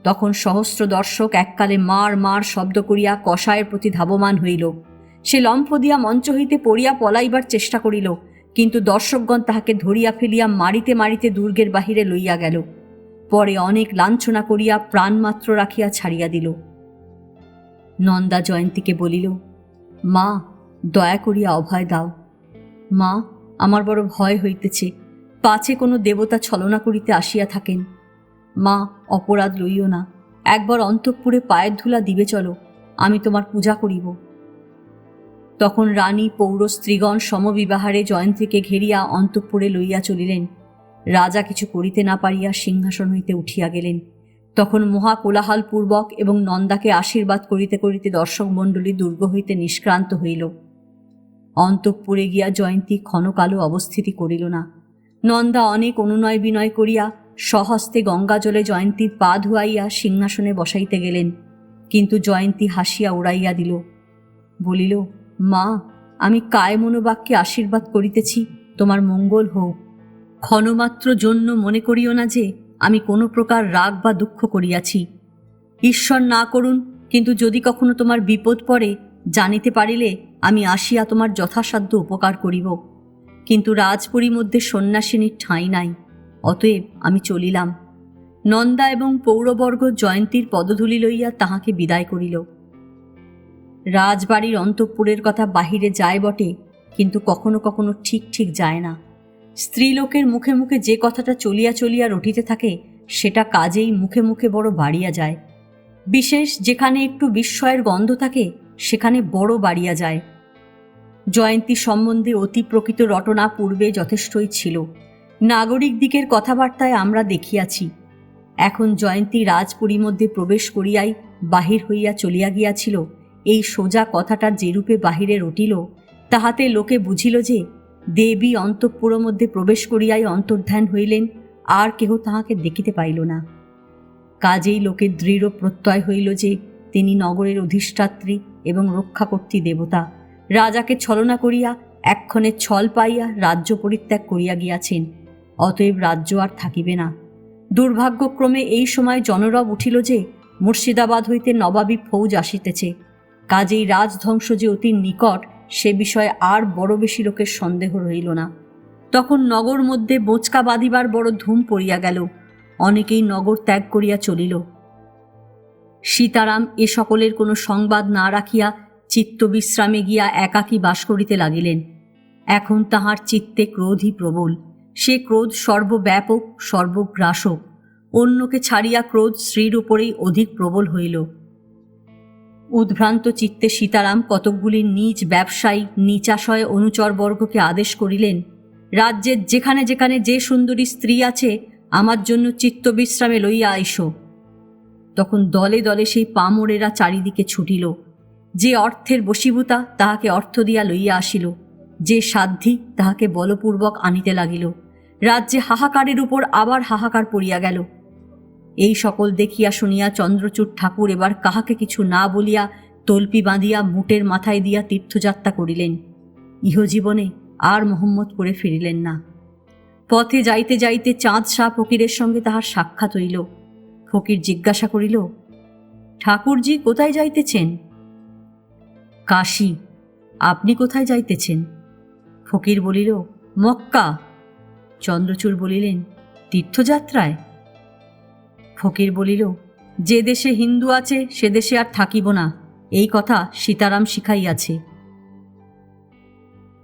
তখন সহস্র দর্শক এককালে মার মার শব্দ করিয়া কষায়ের প্রতি ধাবমান হইল। সে লম্ফ দিয়া মঞ্চ হইতে পড়িয়া পলাইবার চেষ্টা করিল, কিন্তু দর্শকগণ তাহাকে ধরিয়া ফেলিয়া মারিতে মারিতে দুর্গের বাহিরে লইয়া গেল। পরে অনেক লাঞ্ছনা করিয়া প্রাণমাত্র রাখিয়া ছাড়িয়া দিল। নন্দা জয়ন্তীকে বলিল, মা, দয়া করিয়া অভয় দাও। মা, আমার বড় ভয় হইতেছে, পাছে কোনো দেবতা ছলনা করিতে আসিয়া থাকেন। মা, অপরাধ লইও না, একবার অন্তঃপুরে পায়ের ধুলা দিবে চলো, আমি তোমার পূজা করিব। তখন রানী পৌর স্ত্রীগণ সমবিবাহারে জয়ন্তীকে ঘেরিয়া অন্তঃপুরে লইয়া চলিলেন। রাজা কিছু করিতে না পারিয়া সিংহাসন হইতে উঠিয়া গেলেন। তখন মহা কোলাহলপূর্বক এবং নন্দাকে আশীর্বাদ করিতে করিতে দর্শক মণ্ডলী দুর্গ হইতে নিষ্ক্রান্ত হইল। অন্তঃপুরে গিয়া জয়ন্তী ক্ষণকালও অবস্থিতি করিল না। নন্দা অনেক অনুনয় বিনয় করিয়া স্বহস্তে গঙ্গা জলে জয়ন্তীর পা ধুয়াইয়া সিংহাসনে বসাইতে গেলেন, কিন্তু জয়ন্তী হাসিয়া উড়াইয়া দিল। বলিল, মা, আমি কায় মনোবাক্যে আশীর্বাদ করিতেছি, তোমার মঙ্গল হোক। ক্ষণমাত্র জন্য মনে করিও না যে আমি কোনো প্রকার রাগ বা দুঃখ করিয়াছি। ঈশ্বর না করুন, কিন্তু যদি কখনো তোমার বিপদ পড়ে জানিতে পারিলে আমি আসিয়া তোমার যথাসাধ্য উপকার করিব। কিন্তু রাজপুরীর মধ্যে সন্ন্যাসিনীর ঠাঁই নাই, অতএব আমি চলিলাম। নন্দা এবং পৌরবর্গ জয়ন্তীর পদধূলি লইয়া তাহাকে বিদায় করিল। রাজবাড়ির অন্তঃপুরের কথা বাহিরে যায় বটে, কিন্তু কখনো কখনো ঠিক ঠিক যায় না। স্ত্রীলোকের মুখে মুখে যে কথাটা চলিয়া চলিয়া রটিতে থাকে, সেটা কাজেই মুখে মুখে বড় বাড়িয়া যায়। বিশেষ যেখানে একটু বিস্ময়ের গন্ধ থাকে, সেখানে বড় বাড়িয়া যায়। জয়ন্তী সম্বন্ধে অতি প্রকৃত রটনা পূর্বে যথেষ্টই ছিল। নাগরিক দিকের কথাবার্তায় আমরা দেখিয়াছি। এখন জয়ন্তী রাজপুরীর মধ্যে প্রবেশ করিয়াই বাহির হইয়া চলিয়া গিয়াছিল, এই সোজা কথাটা যেরূপে বাহিরে রটিল, তাহাতে লোকে বুঝিল যে দেবী অন্তঃপুর মধ্যে প্রবেশ করিয়াই অন্তর্ধান হইলেন, আর কেহ তাহাকে দেখিতে পাইল না। কাজেই লোকের দৃঢ় প্রত্যয় হইল যে তিনি নগরের অধিষ্ঠাত্রী এবং রক্ষাকর্ত্রী দেবতা। রাজাকে ছলনা করিয়া এক্ষণে ছল পাইয়া রাজ্য পরিত্যাগ করিয়া গিয়াছেন, অতএব রাজ্য আর থাকিবে না। দুর্ভাগ্যক্রমে এই সময় জনরব উঠিল যে মুর্শিদাবাদ হইতে নবাবী ফৌজ আসিতেছে। কাজেই রাজধ্বংস যে অতি নিকট, সে বিষয়ে আর বড় বেশি লোকের সন্দেহ রহিল না। তখন নগর মধ্যে বোঁচকা বাঁধিবার বড় ধুম পড়িয়া গেল। অনেকেই নগর ত্যাগ করিয়া চলিল। সীতারাম এ সকলের কোনো সংবাদ না রাখিয়া চিত্ত বিশ্রামে গিয়া একাকী বাস করিতে লাগিলেন। এখন তাহার চিত্তে ক্রোধই প্রবল। সে ক্রোধ সর্বব্যাপক, সর্বগ্রাসক। অন্যকে ছাড়িয়া ক্রোধ স্ত্রীর উপরেই অধিক প্রবল হইল। উদ্ভ্রান্ত চিত্তে সীতারাম কতকগুলি নিজ ব্যবসায়ী নিচাশয় অনুচরবর্গকে আদেশ করিলেন, রাজ্যের যেখানে যেখানে যে সুন্দরী স্ত্রী আছে, আমার জন্য চিত্ত বিশ্রামে লইয়া আইসো। তখন দলে দলে সেই পামরেরা চারিদিকে ছুটিল। যে অর্থের বশীভূতা তাহাকে অর্থ দিয়া লইয়া আসিল, যে সাধ্যী তাহাকে বলপূর্বক আনিতে লাগিল। রাজ্যে হাহাকারের উপর আবার হাহাকার পড়িয়া গেল। এই সকল দেখিয়া শুনিয়া চন্দ্রচূড় ঠাকুর এবার কাহাকে কিছু না বলিয়া তল্পি বাঁধিয়া মুটের মাথায় দিয়া তীর্থযাত্রা করিলেন। ইহজীবনে আর মোহাম্মদপুরে ফিরিলেন না। পথে যাইতে যাইতে চাঁদ শাহ ফকিরের সঙ্গে তাহার সাক্ষাৎ হইল। ফকির জিজ্ঞাসা করিল, ঠাকুরজি কোথায় যাইতেছেন? কাশী। আপনি কোথায় যাইতেছেন? ফকির বলিল, মক্কা। চন্দ্রচূড় বলিলেন, তীর্থযাত্রায়? ফকির বলিল, যে দেশে হিন্দু আছে সে দেশে আর থাকিব না, এই কথা সীতারাম শিখাইয়াছে।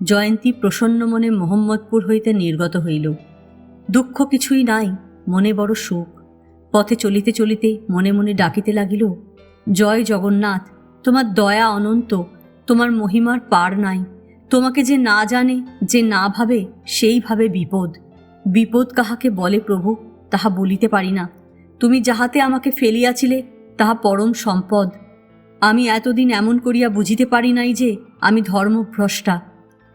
জয়ন্তী প্রসন্ন মনে মোহাম্মদপুর হইতে নির্গত হইল। দুঃখ কিছুই নাই, মনে বড় সুখ। পথে চলিতে চলিতে মনে মনে ডাকিতে লাগিল, জয় জগন্নাথ, তোমার দয়া অনন্ত, তোমার মহিমার পার নাই। তোমাকে যে না জানে, যে না ভাবে, সেই ভাবে বিপদ। বিপদ কাহাকে বলে প্রভু, তাহা বলিতে পারি না। তুমি যাহাতে আমাকে ফেলিয়াছিলে তাহা পরম সম্পদ। আমি এতদিন এমন করিয়া বুঝিতে পারি নাই যে আমি ধর্মভ্রষ্টা।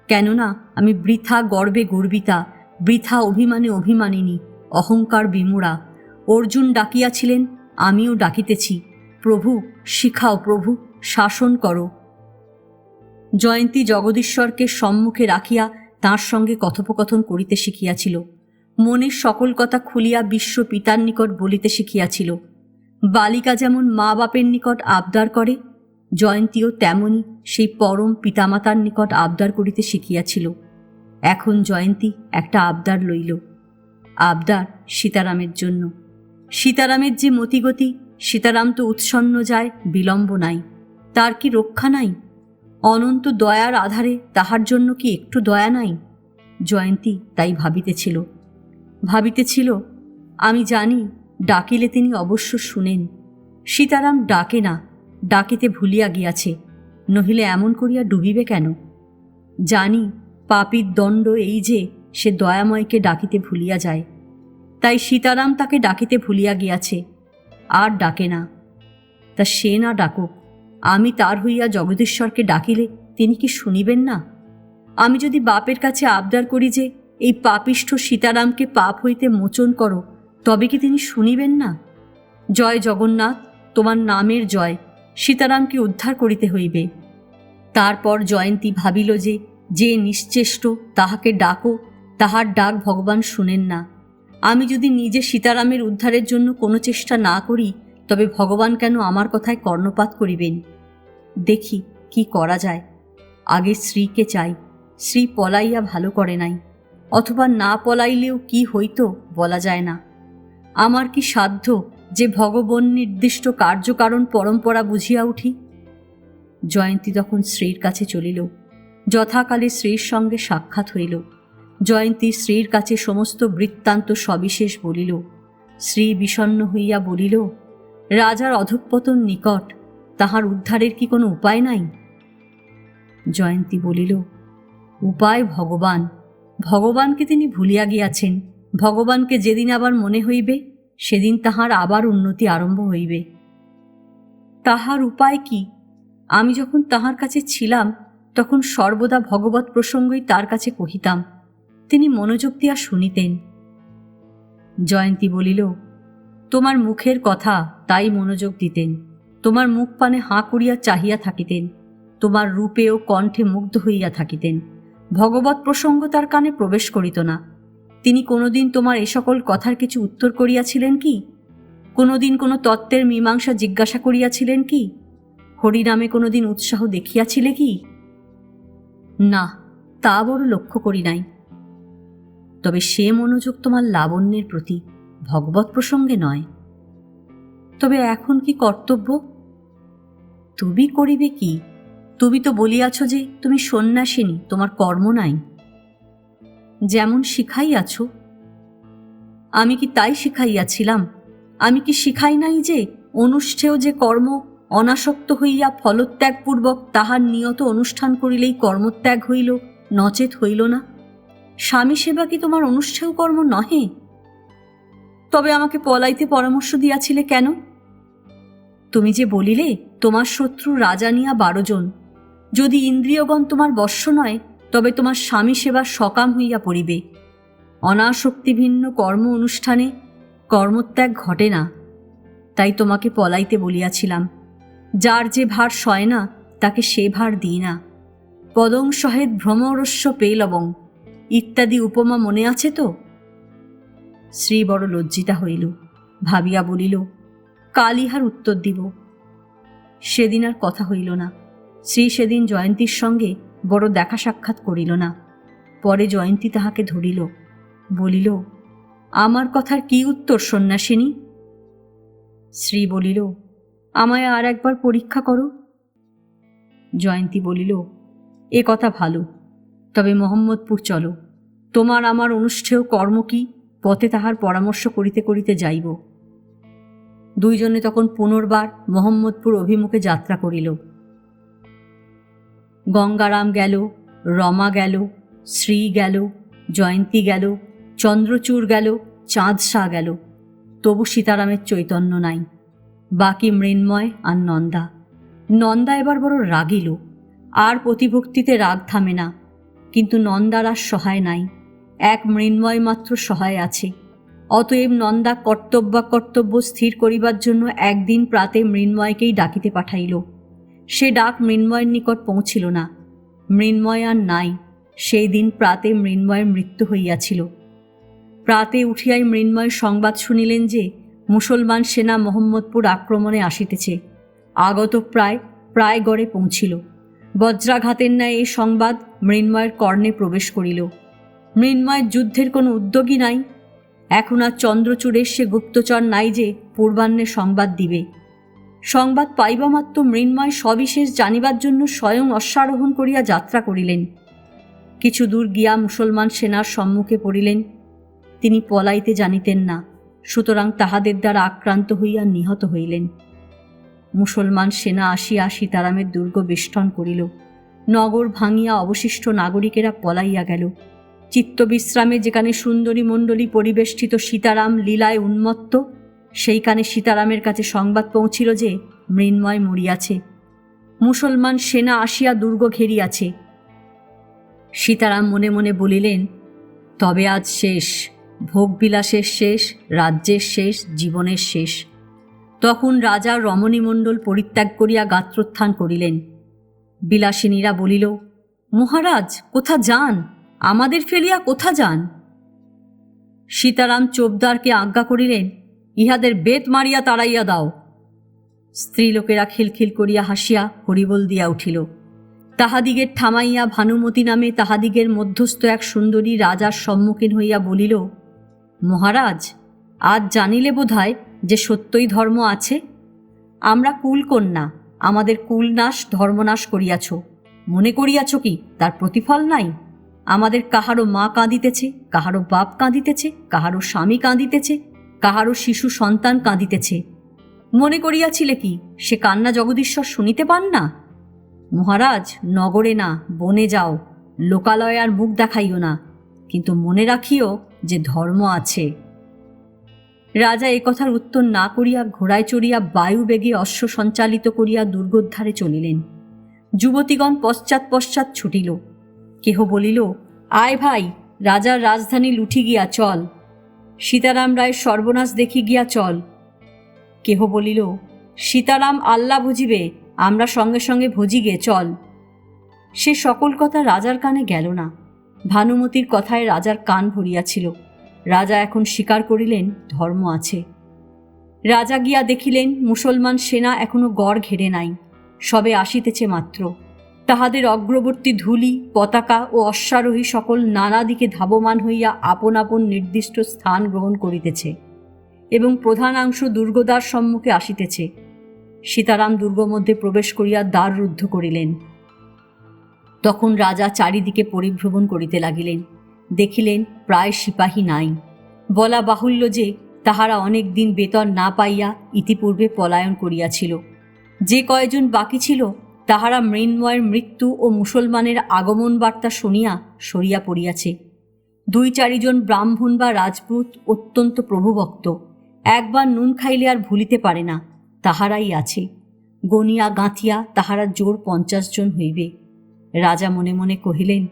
কেননা আমি বৃথা গর্বে গর্বিতা, বৃথা অভিমানে অভিমানিনী, অহংকার বিমূঢ়া। অর্জুন ডাকিয়াছিলেন, আমিও ডাকিতেছি, প্রভু শিখাও, প্রভু শাসন করো। জয়ন্তী জগদীশ্বরকে সম্মুখে রাখিয়া তাঁর সঙ্গে কথোপকথন করিতে শিখিয়াছিল। মনের সকল কথা খুলিয়া বিশ্ব পিতার নিকট বলিতে শিখিয়াছিল। বালিকা যেমন মা বাপের নিকট আবদার করে, জয়ন্তীও তেমনি সেই পরম পিতামাতার নিকট আবদার করিতে শিখিয়াছিল। এখন জয়ন্তী একটা আবদার লইল। আবদার সীতারামের জন্য। সীতারামের যে মতিগতি, সীতারাম তো উৎসন্ন যায়, বিলম্ব নাই। তার কি রক্ষা নাই? অনন্ত দয়ার আধারে তাহার জন্য কি একটু দয়া নাই? জয়ন্তী তাই ভাবিতেছিল, আমি জানি ডাকিলে তিনি অবশ্য শুনেন। সীতারাম ডাকে না, ডাকিতে ভুলিয়া গিয়াছে, নহিলে এমন করিয়া ডুবিবে কেন? জানি পাপীর দণ্ড এই যে সে দয়াময়কে ডাকিতে ভুলিয়া যায়। তাই সীতারাম তাকে ডাকিতে ভুলিয়া গিয়াছে, আর ডাকে না। তা সে না ডাকুক, আমি তার হইয়া জগদীশ্বরকে ডাকিলে তিনি কি শুনিবেন না? আমি যদি বাপের কাছে আবদার করি যে এই পাপিষ্ঠ সীতারামকে পাপ হইতে মোচন করো, তবে কি তিনি শুনিবেন না? জয় জগন্নাথ, তোমার নামের জয়, সীতারামকে উদ্ধার করিতে হইবে। তারপর জয়ন্তী ভাবিল যে নিশ্চেষ্ট তাহাকে ডাকো, তাহার ডাক ভগবান শুনেন না। আমি যদি নিজে সীতারামের উদ্ধারের জন্য কোনো চেষ্টা না করি, তবে ভগবান কেন আমার কথায় কর্ণপাত করিবেন? দেখি কি করা যায়। আগে শ্রীকে চাই। শ্রী পলাইয়া ভালো করে নাই, অথবা না পলাইলেও কি হইতো বলা যায় না। আমার কি সাধ্য যে ভগবান নির্দিষ্ট কার্যকারণ পরম্পরা বুঝিয়া উঠি? জয়ন্তী তখন শ্রীর কাছে চলিল। যথাকালে শ্রীর সঙ্গে সাক্ষাৎ হইল। জয়ন্তী শ্রীর কাছে সমস্ত বৃত্তান্ত সবিশেষ বলিল। শ্রী বিষণ্ণ হইয়া বলিল, রাজার অধঃপতন নিকট, তাহার উদ্ধারের কি কোনো উপায় নাই? জয়ন্তী বলিল, উপায় ভগবান। ভগবানকে তিনি ভুলিয়া গিয়াছেন। ভগবানকে যেদিন আবার মনে হইবে, সেদিন তাহার আবার উন্নতি আরম্ভ হইবে। তাহার উপায় কি? আমি যখন তাহার কাছে ছিলাম, তখন সর্বদা ভগবৎ প্রসঙ্গই তার কাছে কহিতাম। তিনি মনোযোগ দিয়া শুনিতেন। জয়ন্তী বলিল, তোমার মুখের কথা তাই মনোযোগ দিতেন। তোমার মুখ পানে হাঁ করিয়া চাহিয়া থাকিতেন। তোমার রূপে ও কণ্ঠে মুগ্ধ হইয়া থাকিতেন। ভগবৎ প্রসঙ্গ তার কানে প্রবেশ করিত না। তিনি কোনোদিন তোমার এ সকল কথার কিছু উত্তর করিয়াছিলেন কি? কোনোদিন কোনো তত্ত্বের মীমাংসা জিজ্ঞাসা করিয়াছিলেন কি? হরিনামে কোনোদিন উৎসাহ দেখিয়াছিলে কি? না, তা বড় লক্ষ্য করি নাই। তবে সে মনোযোগ তোমার লাবণ্যের প্রতি, ভগবৎ প্রসঙ্গে নয়। তবে এখন কি কর্তব্য? তুমি করিবে কি? তুমি তো বলিয়াছ যে তুমি সন্ন্যাসিনী, তোমার কর্ম নাই। যেমন শিখাইয়াছ। আমি কি তাই শিখাইয়াছিলাম? আমি কি শিখাই নাই যে অনুষ্ঠেয় যে কর্ম, অনাসক্ত হইয়া ফলত্যাগপূর্বক তাহার নিয়ত অনুষ্ঠান করিলেই কর্মত্যাগ হইল, নচেত হইল না? স্বামী সেবা কি তোমার অনুষ্ঠেয় কর্ম নহে? তবে আমাকে পলাইতে পরামর্শ দিয়াছিলে কেন? তুমি যে বলিলে তোমার শত্রু রাজানিয়া 12 জন। যদি ইন্দ্রিয়গণ তোমার বশ্য নয়, তবে তোমার স্বামী সেবা সকাম হইয়া পড়িবে। অনাসক্তিভিন্ন কর্ম অনুষ্ঠানে কর্মত্যাগ ঘটে না। তাই তোমাকে পলাইতে বলিয়াছিলাম। যার যে ভার সয় না, তাকে সে ভার দিই না। পদং সহেত ভ্রমরস্য পেলবং ইত্যাদি উপমা মনে আছে তো? শ্রী বড় লজ্জিতা হইল। ভাবিয়া বলিল, কাল ইহার উত্তর দিব। সেদিন আর কথা হইল না। শ্রী সেদিন জয়ন্তীর সঙ্গে বড় দেখা সাক্ষাৎ করিল না। পরে জয়ন্তী তাহাকে ধরিল, বলিল, আমার কথার কি উত্তর সন্ন্যাসিনী? শ্রী বলিল, আমায় আর একবার পরীক্ষা করো। জয়ন্তী বলিল, এ কথা ভালো, তবে মোহাম্মদপুর চলো। তোমার আমার অনুষ্ঠেয় কর্ম কি, পথে তাহার পরামর্শ করিতে করিতে যাইব। দুইজনে তখন পুনর্বার মোহাম্মদপুর অভিমুখে যাত্রা করিল। গঙ্গারাম গেল, রমা গেল, শ্রী গেল, জয়ন্তী গেল, চন্দ্রচূড় গেল, চাঁদ শাহ গেল। তবু সীতারামের চৈতন্য নাই। বাকি মৃন্ময় আর নন্দা। নন্দা এবার বড় রাগিল। আর প্রতিভক্তিতে রাগ থামে না। কিন্তু নন্দার আর সহায় নাই। এক মৃন্ময় মাত্র সহায় আছে। অতএব নন্দা কর্তব্য স্থির করিবার জন্য একদিন প্রাতে মৃন্ময়কেই ডাকিতে পাঠাইল। সে ডাক মৃন্ময়ের নিকট পৌঁছিল না। মৃন্ময় আর নাই। সেই দিন প্রাতে মৃন্ময়ের মৃত্যু হইয়াছিল। প্রাতে উঠিয়াই মৃন্ময় সংবাদ শুনিলেন যে মুসলমান সেনা মোহাম্মদপুর আক্রমণে আসিতেছে, আগত প্রায় গড়ে পৌঁছিল। বজ্রাঘাতের ন্যায় এই সংবাদ মৃন্ময়ের কর্ণে প্রবেশ করিল। মৃন্ময়ের যুদ্ধের কোনো উদ্যোগী নাই। এখন আর চন্দ্রচূড়ের সে গুপ্তচর নাই যে পূর্বাহ্নে সংবাদ দিবে। সংবাদ পাইবামাত্র মৃন্ময় সবিশেষ জানিবার জন্য স্বয়ং অশ্বারোহণ করিয়া যাত্রা করিলেন। কিছু দূর গিয়া মুসলমান সেনার সম্মুখে পড়িলেন। তিনি পলাইতে জানিতেন না, সুতরাং তাহাদের দ্বারা আক্রান্ত হইয়া নিহত হইলেন। মুসলমান সেনা আসিয়া সীতারামের দুর্গ বেষ্টন করিল। নগর ভাঙিয়া অবশিষ্ট নাগরিকেরা পলাইয়া গেল। চিত্তবিশ্রামে যেখানে সুন্দরী মণ্ডলী পরিবেষ্টিত সীতারাম লীলায় উন্মত্ত, সেইখানে সীতারামের কাছে সংবাদ পৌঁছিল যে মৃন্ময় মরিয়াছে। মুসলমান সেনা আসিয়া দুর্গ ঘেরিয়াছে। সীতারাম মনে মনে বলিলেন, তবে আজ শেষ, ভোগবিলাসের শেষ, রাজ্যের শেষ, জীবনের শেষ। তখন রাজা রমণীমণ্ডল পরিত্যাগ করিয়া গাত্রোত্থান করিলেন। বিলাসিনীরা বলিল, মহারাজ কোথা যান? আমাদের ফেলিয়া কোথা যান? সীতারাম চোপদারকে আজ্ঞা করিলেন, ইহাদের বেত মারিয়া তাড়াইয়া দাও। স্ত্রীলোকেরা খিলখিল করিয়া হাসিয়া হরিবোল দিয়া উঠিল। তাহাদিগের থামাইয়া ভানুমতী নামে তাহাদিগের মধ্যস্থ এক সুন্দরী রাজার সম্মুখীন হইয়া বলিল, মহারাজ, আজ জানিলে বোধহয় যে সত্যই ধর্ম আছে। আমরা কুলকন্যা, আমাদের কুলনাশ ধর্মনাশ করিয়াছ। মনে করিয়াছ কি তার প্রতিফল নাই? আমাদের কাহারও মা কাঁদিতেছে, কাহারও বাপ কাঁদিতেছে, কাহারও স্বামী কাঁদিতেছে, কাহারও শিশু সন্তান কাঁদিতেছে। মনে করিয়াছিলে কি সে কান্না জগদীশ্বর শুনিতে পান না? মহারাজ, নগরে না বনে যাও, লোকালয়ে আর মুখ দেখাইও না, কিন্তু মনে রাখিও যে ধর্ম আছে। রাজা এ কথার উত্তর না করিয়া ঘোড়ায় চড়িয়া বায়ুবেগে অশ্ব সঞ্চালিত করিয়া দুর্গোদ্ধারে চলিলেন। যুবতীগণ পশ্চাৎ পশ্চাৎ ছুটিল। কেহ বলিল, আয় ভাই, রাজার রাজধানী লুঠি গিয়া চল। সীতারাম রায়ের সর্বনাশ দেখি গিয়া চল। কেহ বলিল, সীতারাম আল্লাহ ভজিবে, আমরা সঙ্গে সঙ্গে ভজি গে চল। সে সকল কথা রাজার কানে গেল না। ভানুমতির কথায় রাজার কান ভরিয়াছিল। রাজা এখন স্বীকার করিলেন ধর্ম আছে। রাজা গিয়া দেখিলেন মুসলমান সেনা এখনো গড় ঘেরে নাই, সবে আসিতেছে মাত্র। তাহাদের অগ্রবর্তী ধূলি, পতাকা ও অশ্বারোহী সকল নানা দিকে ধাবমান হইয়া আপন আপন নির্দিষ্ট স্থান গ্রহণ করিতেছে এবং প্রধানাংশ দুর্গদ্বার সম্মুখে আসিতেছে। সীতারাম দুর্গ মধ্যে প্রবেশ করিয়া দ্বার রুদ্ধ করিলেন। তখন রাজা চারিদিকে পরিভ্রমণ করিতে লাগিলেন। দেখিলেন প্রায় সিপাহী নাই। বলা বাহুল্য যে তাহারা অনেক দিন বেতন না পাইয়া ইতিপূর্বে পলায়ন করিয়াছিল। যে কয়জন বাকি ছিল তাহারা মৃন্ময়ের মৃত্যু ও মুসলমানের আগমন বার্তা শুনিয়া সরিয়া পড়িয়াছে। 2-4 জন ব্রাহ্মণ বা রাজপুত অত্যন্ত প্রভুভক্ত, একবার নুন খাইলে আর ভুলিতে পারে না, তাহারাই আছে। গনিয়া গাঁথিয়া তাহারা জোর 50 জন হইবে। রাজা মনে মনে কহিলেন,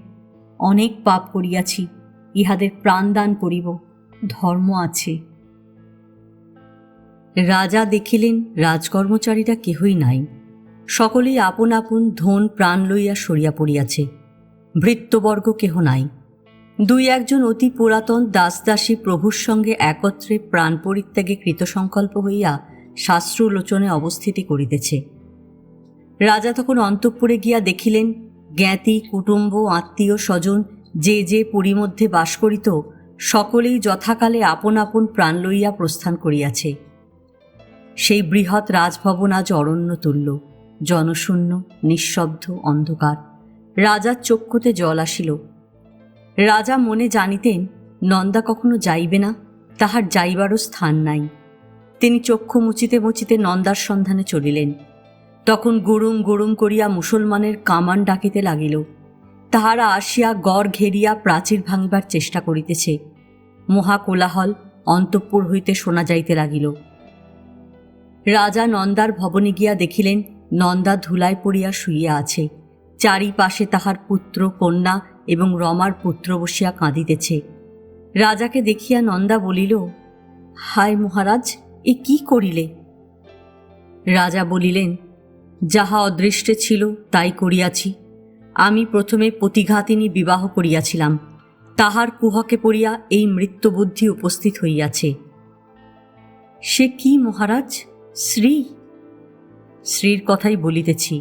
অনেক পাপ করিয়াছি, ইহাদের প্রাণদান করিব, ধর্ম আছে। রাজা দেখিলেন রাজকর্মচারীরা কেহই নাই, সকলেই আপন আপন ধন প্রাণ লইয়া সরিয়া পড়িয়াছে। ভৃত্যবর্গ কেহ নাই। 2-1 জন অতি পুরাতন দাসদাসী প্রভুর সঙ্গে একত্রে প্রাণ পরিত্যাগে কৃতসংকল্প হইয়া শাস্ত্রলোচনে অবস্থিতি করিতেছে। রাজা তখন অন্তঃপুরে গিয়া দেখিলেন জ্ঞাতি কুটুম্ব আত্মীয় স্বজন যে যে পুরী মধ্যে বাস করিত সকলেই যথাকালে আপন আপন প্রাণ লইয়া প্রস্থান করিয়াছে। সেই বৃহৎ রাজভবন আজ অরণ্য তুল্য, জনশূন্য, নিঃশব্দ, অন্ধকার। রাজার চক্ষুতে জল আসিল। রাজা মনে জানিতেন নন্দা কখনো যাইবে না, তাহার যাইবারও স্থান নাই। তিনি চক্ষু মুচিতে মুচিতে নন্দার সন্ধানে চলিলেন। তখন গুড়ুম গুড়ুম করিয়া মুসলমানের কামান ডাকিতে লাগিল। তাহারা আসিয়া গড় ঘেরিয়া প্রাচীর ভাঙিবার চেষ্টা করিতেছে। মহা কোলাহল অন্তঃপুর হইতে শোনা যাইতে লাগিল। রাজা নন্দার ভবনে গিয়া দেখিলেন নন্দা ধুলায় পড়িয়া শুইয়া আছে। চারিপাশে তাহার পুত্র কন্যা এবং রমার পুত্র বসিয়া কাঁদিতেছে। রাজাকে দেখিয়া নন্দা বলিল, হায় মহারাজ, এ কি করিলে? রাজা বলিলেন, যাহা অদৃষ্টে ছিল তাই করিয়াছি। আমি প্রথমে পতিঘাতিনী বিবাহ করিয়াছিলাম, তাহার কুহকে পড়িয়া এই মৃত্যুবুদ্ধি উপস্থিত হইয়াছে। সে কি মহারাজ? শ্রী? শ্রীর কথাই বলিতেছি।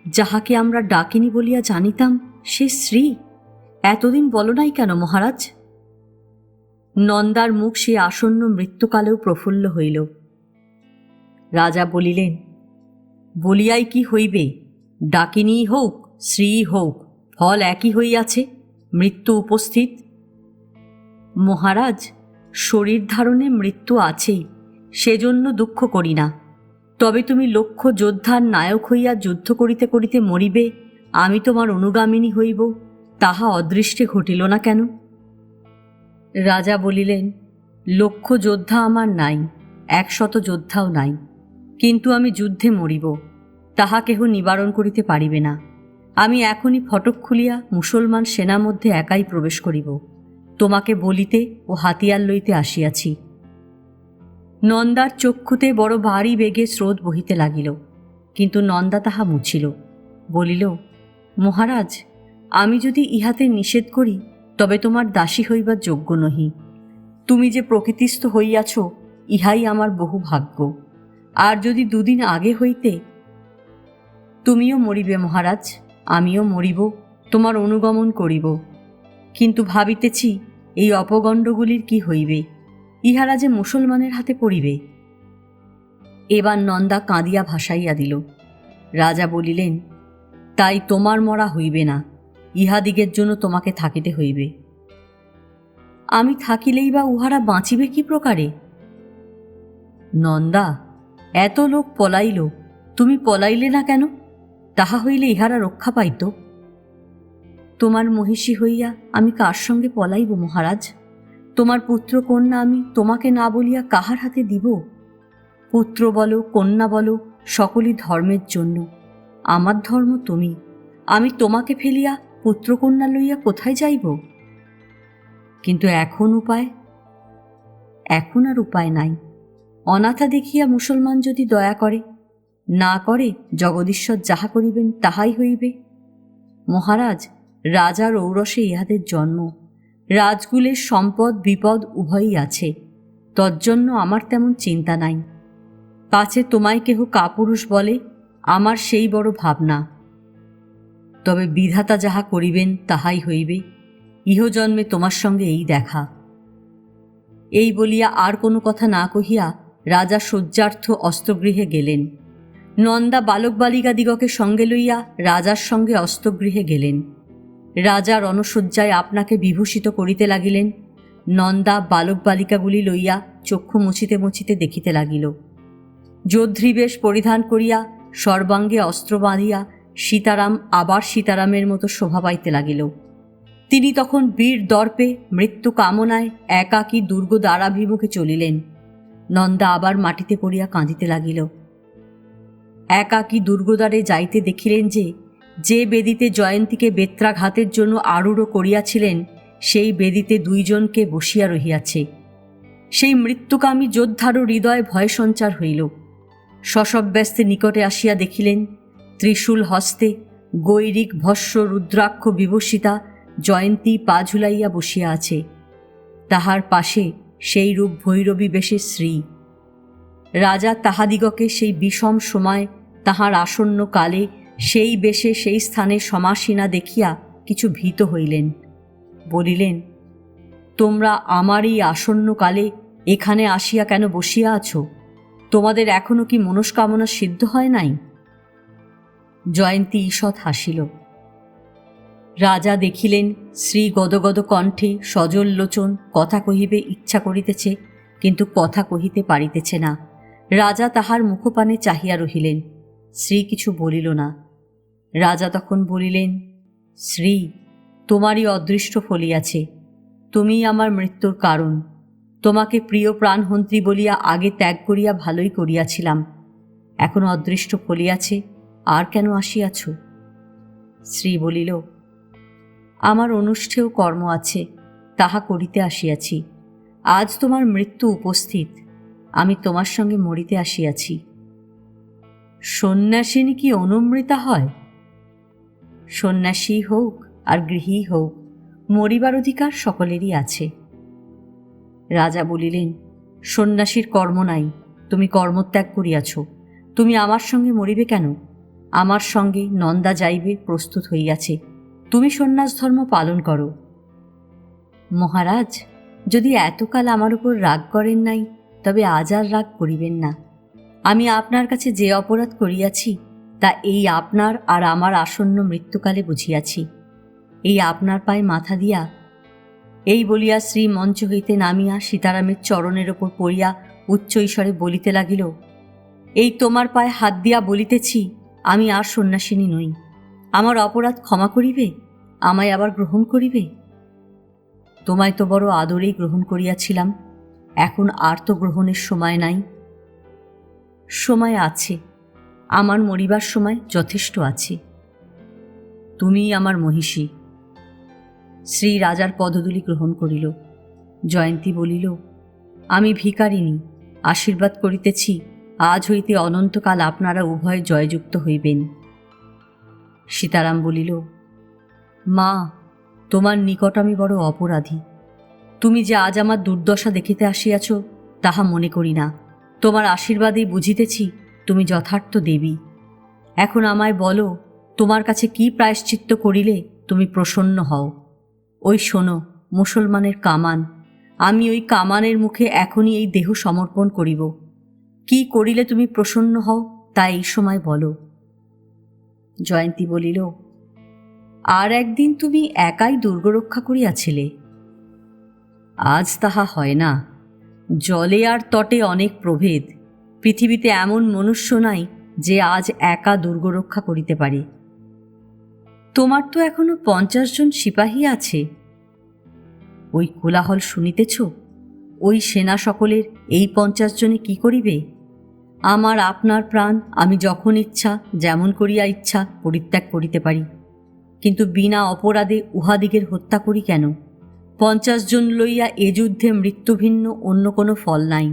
যাহাকে আমরা ডাকিনী বলিয়া জানিতাম সে শ্রী, এতদিন বলো নাই কেন মহারাজ? নন্দার মুখ সে আসন্ন মৃত্যুকালেও প্রফুল্ল হইল। রাজা বলিলেন, বলিয়াই কি হইবে? ডাকিনী হোক শ্রী হোক, ফল একই হইয়াছে, মৃত্যু উপস্থিত। মহারাজ, শরীর ধারণে মৃত্যু আছেই, সেজন্য দুঃখ করি না। তবে তুমি লক্ষ যোদ্ধার নায়ক হইয়া যুদ্ধ করিতে করিতে মরিবে, আমি তোমার অনুগামিনী হইব, তাহা অদৃষ্টে ঘটিল না কেন? রাজা বলিলেন, লক্ষ যোদ্ধা আমার নাই, 100 যোদ্ধাও নাই, কিন্তু আমি যুদ্ধে মরিব, তাহা কেহ নিবারণ করিতে পারিবে না। আমি এখনই ফটক খুলিয়া মুসলমান সেনা মধ্যে একাই প্রবেশ করিব, তোমাকে বলিতে ও হাতিয়ার লইতে আসিয়াছি। নন্দার চক্ষুতে বড় ভারী বেগে স্রোত বহিতে লাগিল, কিন্তু নন্দা তাহা মুছিল। বলিল, মহারাজ, আমি যদি ইহাতে নিষেধ করি তবে তোমার দাসী হইবার যোগ্য নহি। তুমি যে প্রকৃতিস্থ হইয়াছ, ইহাই আমার বহু ভাগ্য। আর যদি 2 দিন আগে হইতে। তুমিও মরিবে মহারাজ, আমিও মরিব, তোমার অনুগমন করিব। কিন্তু ভাবিতেছি এই অপগণ্ডগুলির কি হইবে, ইহারা যে মুসলমানের হাতে পড়িবে। এবার নন্দা কাঁদিয়া ভাসাইয়া দিল। রাজা বলিলেন, তাই তোমার মরা হইবে না, ইহাদিগের জন্য তোমাকে থাকিতে হইবে। আমি থাকিলেই বা উহারা বাঁচিবে কি প্রকারে? নন্দা, এত লোক পলাইল, তুমি পলাইলে না কেন? তাহা হইলে ইহারা রক্ষা পাইত। তোমার মহিষী হইয়া আমি কার সঙ্গে পলাইব মহারাজ? তোমার পুত্র কন্যা আমি তোমাকে না বলিয়া কাহার হাতে দিব? পুত্র বলো কন্যা বলো, সকলই ধর্মের জন্য। আমার ধর্ম তুমি, আমি তোমাকে ফেলিয়া পুত্রকন্যা লইয়া কোথায় যাইব? কিন্তু এখন উপায়? এখন আর উপায় নাই। অনাথা দেখিয়া মুসলমান যদি দয়া করে, না করে জগদীশ্বর যাহা করিবেন তাহাই হইবে। মহারাজ, রাজার ঔরসে ইহাদের জন্ম, রাজকুলের সম্পদ বিপদ উভয়ই আছে, তজ্জন্য আমার তেমন চিন্তা নাই। পাছে তোমায় কেহ কাপুরুষ বলে, আমার সেই বড় ভাবনা। তবে বিধাতা যাহা করিবেন তাহাই হইবে, ইহজন্মে তোমার সঙ্গে এই দেখা। এই বলিয়া আর কোনো কথা না কহিয়া রাজা শয্যার্থ অস্ত্রগৃহে গেলেন। নন্দা বালক বালিকাদিগকে সঙ্গে লইয়া রাজার সঙ্গে অস্ত্রগৃহে গেলেন। রাজা রণশয্যায় আপনাকে বিভূষিত করিতে লাগিলেন। নন্দা বালক বালিকাগুলি লইয়া চক্ষু মুছিতে মুছিতে দেখিতে লাগিল। যোদ্ধিবেশ পরিধান করিয়া সর্বাঙ্গে অস্ত্র বাঁধিয়া সীতারাম আবার সীতারামের মতো শোভা পাইতে লাগিল। তিনি তখন বীর দর্পে মৃত্যু কামনায় একাকী দুর্গ দ্বারাভিমুখে চলিলেন। নন্দা আবার মাটিতে পড়িয়া কাঁদিতে লাগিল। একাকী দুর্গদ্বারে যাইতে দেখিলেন যে বেদিতে জয়ন্তীকে বেত্রাঘাতের জন্য আরূঢ় করিয়াছিলেন, সেই বেদিতে 2 জনকে বসিয়া রহিয়াছে। সেই মৃত্যুকামী যোদ্ধারও হৃদয়ে ভয় সঞ্চার হইল। শশব্যস্তে নিকটে আসিয়া দেখিলেন, ত্রিশূল হস্তে গৈরিক ভস্য রুদ্রাক্ষ বিভূষিতা জয়ন্তী পা ঝুলাইয়া বসিয়া আছে। তাহার পাশে সেই রূপ ভৈরবী বেশে শ্রী। রাজা তাহাদিগকে সেই বিষম সময় তাহার আসন্ন কালে সেই বেশে সেই স্থানে সমাসীনা দেখিয়া কিছু ভীত হইলেন। বলিলেন, তোমরা আমার এই আসন্ন কালে এখানে আসিয়া কেন বসিয়া আছো? তোমাদের এখনো কি মনস্কামনা সিদ্ধ হয় নাই? জয়ন্তী ঈষৎ হাসিল। রাজা দেখিলেন শ্রী গদগদ কণ্ঠে সজল লোচন কথা কহিবে ইচ্ছা করিতেছে, কিন্তু কথা কহিতে পারিতেছে না। রাজা তাহার মুখপানে চাহিয়া রহিলেন। শ্রী কিছু বলিল না। রাজা তখন বলিলেন, শ্রী, তোমারই অদৃষ্ট ফলিয়াছে, তুমিই আমার মৃত্যুর কারণ। তোমাকে প্রিয় প্রাণহন্ত্রী বলিয়া আগে ত্যাগ করিয়া ভালোই করিয়াছিলাম, এখন অদৃষ্ট ফলিয়াছে, আর কেন আসিয়াছ? শ্রী বলিল, আমার অনুষ্ঠেয় কর্ম আছে, তাহা করিতে আসিয়াছি। আজ তোমার মৃত্যু উপস্থিত, আমি তোমার সঙ্গে মরিতে আসিয়াছি। সন্ন্যাসিনী কি অনুমৃতা হয়? সন্ন্যাসী হোক আর গৃহী হোক, মরিবার অধিকার সকলেরই আছে। রাজা বলিলেন, সন্ন্যাসীর কর্ম নাই, তুমি কর্মত্যাগ করিয়াছ। তুমি আমার সঙ্গে মরিবে কেন? আমার সঙ্গে নন্দা যাইবে প্রস্তুত হইয়াছে। তুমি সন্ন্যাস ধর্ম পালন করো। মহারাজ, যদি এতকাল আমার উপর রাগ করেন নাই, তবে আজ আর রাগ করিবেন না। আমি আপনার কাছে যে অপরাধ করিয়াছি তা এই আপনার আর আমার আসন্ন মৃত্যুকালে বুঝিয়াছি। এই আপনার পায়ে মাথা দিয়া, এই বলিয়া শ্রী মঞ্চ হইতে নামিয়া সীতারামের চরণের ওপর পড়িয়া উচ্চ ঈশ্বরে বলিতে লাগিল, এই তোমার পায়ে হাত দিয়া বলিতেছি, আমি আর সন্ন্যাসিনী নই। আমার অপরাধ ক্ষমা করিবে, আমায় আবার গ্রহণ করিবে। তোমায় তো বড় আদরেই গ্রহণ করিয়াছিলাম, এখন আর তো গ্রহণের সময় নাই। সময় আছে, আমার মরিবার সময় যথেষ্ট আছে। তুমিই আমার মহিষী। শ্রী রাজার পদধূলি গ্রহণ করিল। জয়ন্তী বলিল, আমি ভিখারিণী, আশীর্বাদ করিতেছি, আজ হইতে অনন্তকাল আপনারা উভয়ে জয়যুক্ত হইবেন। সীতারাম বলিল, মা, তোমার নিকট আমি বড় অপরাধী। তুমি যে আজ আমার দুর্দশা দেখিতে আসিয়াছ তাহা মনে করি না। তোমার আশীর্বাদেই বুঝিতেছি তুমি যথার্থ দেবী। এখন আমায় বলো, তোমার কাছে কি প্রায়শ্চিত্ত করিলে তুমি প্রসন্ন হও? ওই শোনো, মুসলমানের কামান, আমি ওই কামানের মুখে এখনই এই দেহ সমর্পণ করিব। কি করিলে তুমি প্রসন্ন হও তা এই সময় বলো। জয়ন্তী বলিল, আর একদিন তুমি একাই দুর্গ রক্ষা করিয়াছিলে। আজ তাহা হয় না। জলে আর তটে অনেক প্রভেদ। পৃথিবীতে এমন মনুষ্য নাই যে আজ একা দুর্গ রক্ষা করিতে পারে। তোমার তো এখনো 50 জন সিপাহী আছে। ওই কোলাহল শুনিতেছ? ওই সেনা সকলের এই 50 জনে কি করিবে? আমার আপনার প্রাণ আমি যখন ইচ্ছা যেমন করিয়া ইচ্ছা পরিত্যাগ করিতে পারি, কিন্তু বিনা অপরাধে উহাদিগের হত্যা করি কেন? 50 জন লইয়া এ যুদ্ধে মৃত্যু ভিন্ন অন্য কোনো ফল নাই।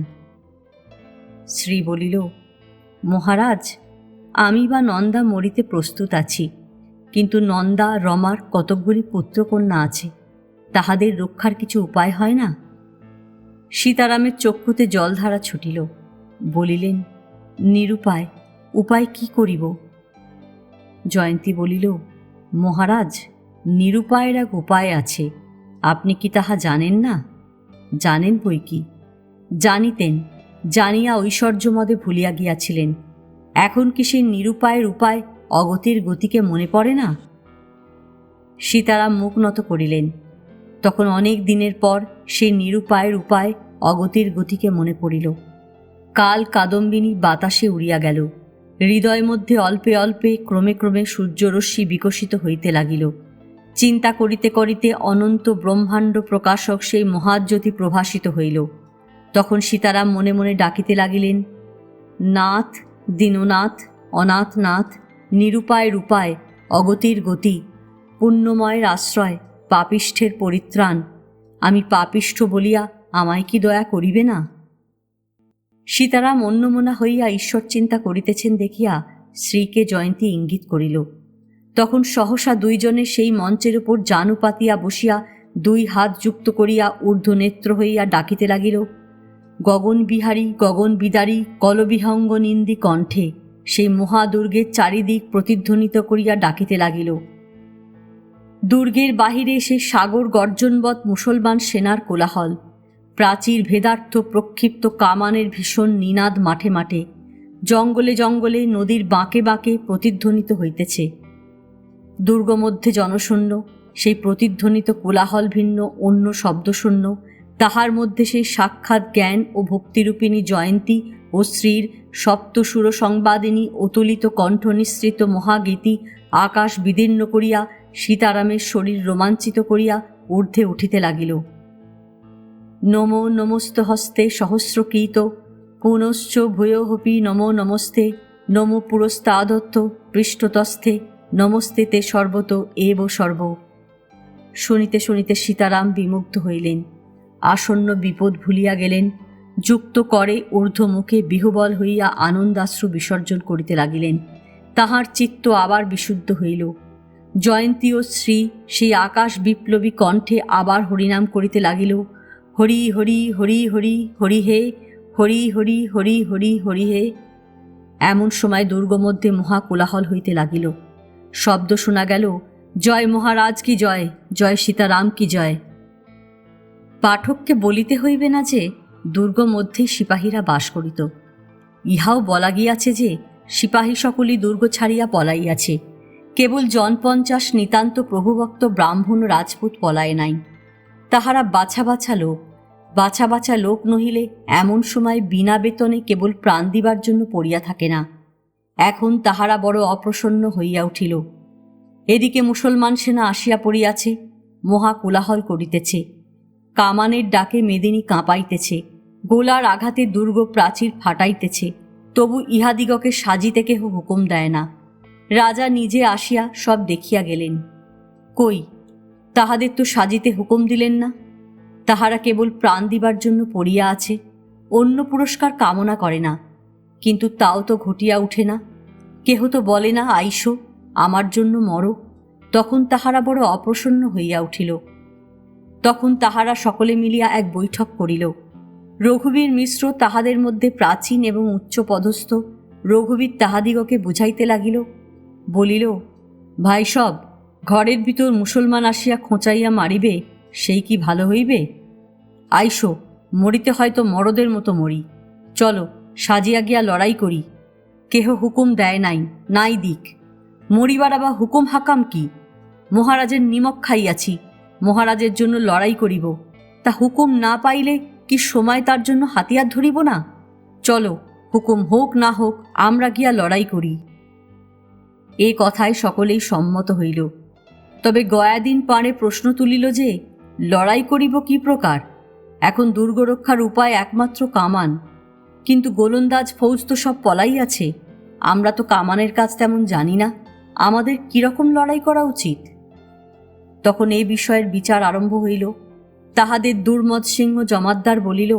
শ্রী বলিল, মহারাজ, আমি বা নন্দা মরিতে প্রস্তুত আছি, কিন্তু নন্দা রমার কতকগুলি পুত্রকন্যা আছে, তাহাদের রক্ষার কিছু উপায় হয় না? সীতারামের চক্ষুতে জলধারা ছুটিল। বলিলেন, নিরুপায়, উপায় কি করিব? জয়ন্তী বলিল, মহারাজ, নিরুপায়ের এক উপায় আছে, আপনি কি তাহা জানেন না? জানেন বই কি, জানিতেন, জানিয়া ঐশ্বর্যমদে ভুলিয়া গিয়াছিলেন। এখন কি সেই নিরুপায়ের উপায় অগতির গতিকে মনে পড়ে না? সীতারাম মুখ নত করিলেন। তখন অনেক দিনের পর সেই নিরুপায়ের উপায় অগতির গতিকে মনে পড়িল। কাল কাদম্বিনী বাতাসে উড়িয়া গেল। হৃদয় মধ্যে অল্পে অল্পে ক্রমে ক্রমে সূর্যরশ্মি বিকশিত হইতে লাগিল। চিন্তা করিতে করিতে অনন্ত ব্রহ্মাণ্ড প্রকাশক সেই মহাজ্যোতি প্রভাসিত হইল। তখন সীতারাম মনে মনে ডাকিতে লাগিলেন, নাথ, দীননাথ, অনাথনাথ, নিরুপায়ের উপায়, অগতির গতি, পুণ্যময়ের আশ্রয়, পাপিষ্ঠের পরিত্রাণ। আমি পাপিষ্ঠ বলিয়া আমায় কি দয়া করিবে না? সীতারাম অন্যমনা হইয়া ঈশ্বর চিন্তা করিতেছেন দেখিয়া শ্রীকে জয়ন্তী ইঙ্গিত করিল। তখন সহসা দুইজনে সেই মঞ্চের উপর জানু পাতিয়া বসিয়া 2 হাত যুক্ত করিয়া ঊর্ধ্বনেত্র হইয়া ডাকিতে লাগিল, গগনবিহারী গগনবিদারী কলবিহঙ্গ নিন্দি কণ্ঠে সেই মহাদুর্গের চারিদিক প্রতিধ্বনিত করিয়া ডাকিতে লাগিল। দুর্গের বাহিরে সে সাগর গর্জনবৎ মুসলমান সেনার কোলাহল, প্রাচীর ভেদার্থ প্রক্ষিপ্ত কামানের ভীষণ নিনাদ মাঠে মাঠে, জঙ্গলে জঙ্গলে নদীর বাঁকে বাঁকে প্রতিধ্বনিত হইতেছে। দুর্গমধ্যে জনশূন্য, সেই প্রতিধ্বনিত কোলাহল ভিন্ন অন্য শব্দশূন্য, তাহার মধ্যে সেই সাক্ষাৎ জ্ঞান ও ভক্তিরূপিণী জয়ন্তী ও শ্রীর সপ্তসুর সংবাদিনী অতুলিত কণ্ঠ নিঃসৃত মহাগীতি আকাশ বিদীর্ণ করিয়া সীতারামের শরীর রোমাঞ্চিত করিয়া ঊর্ধ্বে উঠিতে লাগিল। নমো নমস্ত হস্তে সহস্রকৃত পুনশ্চ ভূয়োহপি নমো নমস্তে, নমো পুরস্তাদত্ত পৃষ্ঠতস্থে, নমস্তে তে সর্বত এব সর্ব। শুনিতে শুনিতে সীতারাম বিমুগ্ধ হইলেন, আসন্ন বিপদ ভুলিয়া গেলেন। যুক্ত করে ঊর্ধ্বমুখে বিহবল হইয়া আনন্দাশ্রু বিসর্জন করিতে লাগিলেন। তাহার চিত্ত আবার বিশুদ্ধ হইল। জয়ন্তী ও শ্রী সেই আকাশ বিপ্লবী কণ্ঠে আবার হরিনাম করিতে লাগিল, হরি হরি হরি হরি হরি হে, হরি হরি হরি হরি হরি হে। এমন সময় দুর্গ মধ্যে মহা কোলাহল হইতে লাগিল। শব্দ শোনা গেল, জয় মহারাজ কি জয়, জয় সীতারাম কি জয়। পাঠককে বলিতে হইবে না যে দুর্গ মধ্যে সিপাহীরা বাস করিত। ইহাও বলা গিয়াছে যে সিপাহী সকলই দুর্গ ছাড়িয়া পলাইয়াছে, কেবল জন50 নিতান্ত প্রভুভক্ত ব্রাহ্মণ রাজপুত পলায় নাই। তাহারা বাছা বাছা লোক, বাছা বাছা লোক নহিলে এমন সময় বিনা বেতনে কেবল প্রাণ দিবার জন্য পড়িয়া থাকে না। এখন তাহারা বড় অপ্রসন্ন হইয়া উঠিল। এদিকে মুসলমান সেনা আসিয়া পড়িয়াছে, মহা কোলাহল করিতেছে। কামানের ডাকে মেদিনী কাঁপাইতেছে, গোলার আঘাতে দুর্গ প্রাচীর ফাটাইতেছে, তবু ইহাদিগকে সাজিতে কেহ হুকুম দেয় না। রাজা নিজে আসিয়া সব দেখিয়া গেলেন। কই, তাহাদের তো সাজিতে হুকুম দিলেন না। তাহারা কেবল প্রাণ দিবার জন্য পড়িয়া আছে, অন্য পুরস্কার কামনা করে না। কিন্তু তাও তো ঘটিয়া উঠে না। কেহ তো বলে না, আইসো আমার জন্য মরো। তখন তাহারা বড় অপ্রসন্ন হইয়া উঠিল। তখন তাহারা সকলে মিলিয়া এক বৈঠক করিল। রঘুবীর মিশ্র তাহাদের মধ্যে প্রাচীন এবং উচ্চপদস্থ। রঘুবীর তাহাদিগকে বুঝাইতে লাগিল, বলিল, ভাই সব, ঘরের ভিতর মুসলমান আসিয়া খোঁচাইয়া মারিবে, সেই কি ভালো হইবে? আইসো, মরিতে হয়তো মরদের মতো মরি। চলো, সাজিয়া গিয়া লড়াই করি। কেহ হুকুম দেয় নাই, নাই দিক। মরিবার আবার হুকুম হাকাম কি? মহারাজের নিমক খাইয়াছি, মহারাজের জন্য লড়াই করিব। তা হুকুম না পাইলে কি সময় তার জন্য হাতিয়ার ধরিব না? চলো, হুকুম হোক না হোক, আমরা গিয়া লড়াই করি। এ কথায় সকলেই সম্মত হইল। তবে গয়াদিন পাড়ে প্রশ্ন তুলিল যে লড়াই করিব কি প্রকার? এখন দুর্গ রক্ষার উপায় একমাত্র কামান, কিন্তু গোলন্দাজ ফৌজ তো সব পলাইয়াছে। আমরা তো কামানের কাজ তেমন জানি না, আমাদের কিরকম লড়াই করা উচিত? তখন এই বিষয়ের বিচার আরম্ভ হইল। তাহাদের দুর্মদ সিংহ জমাদ্দার বলিল,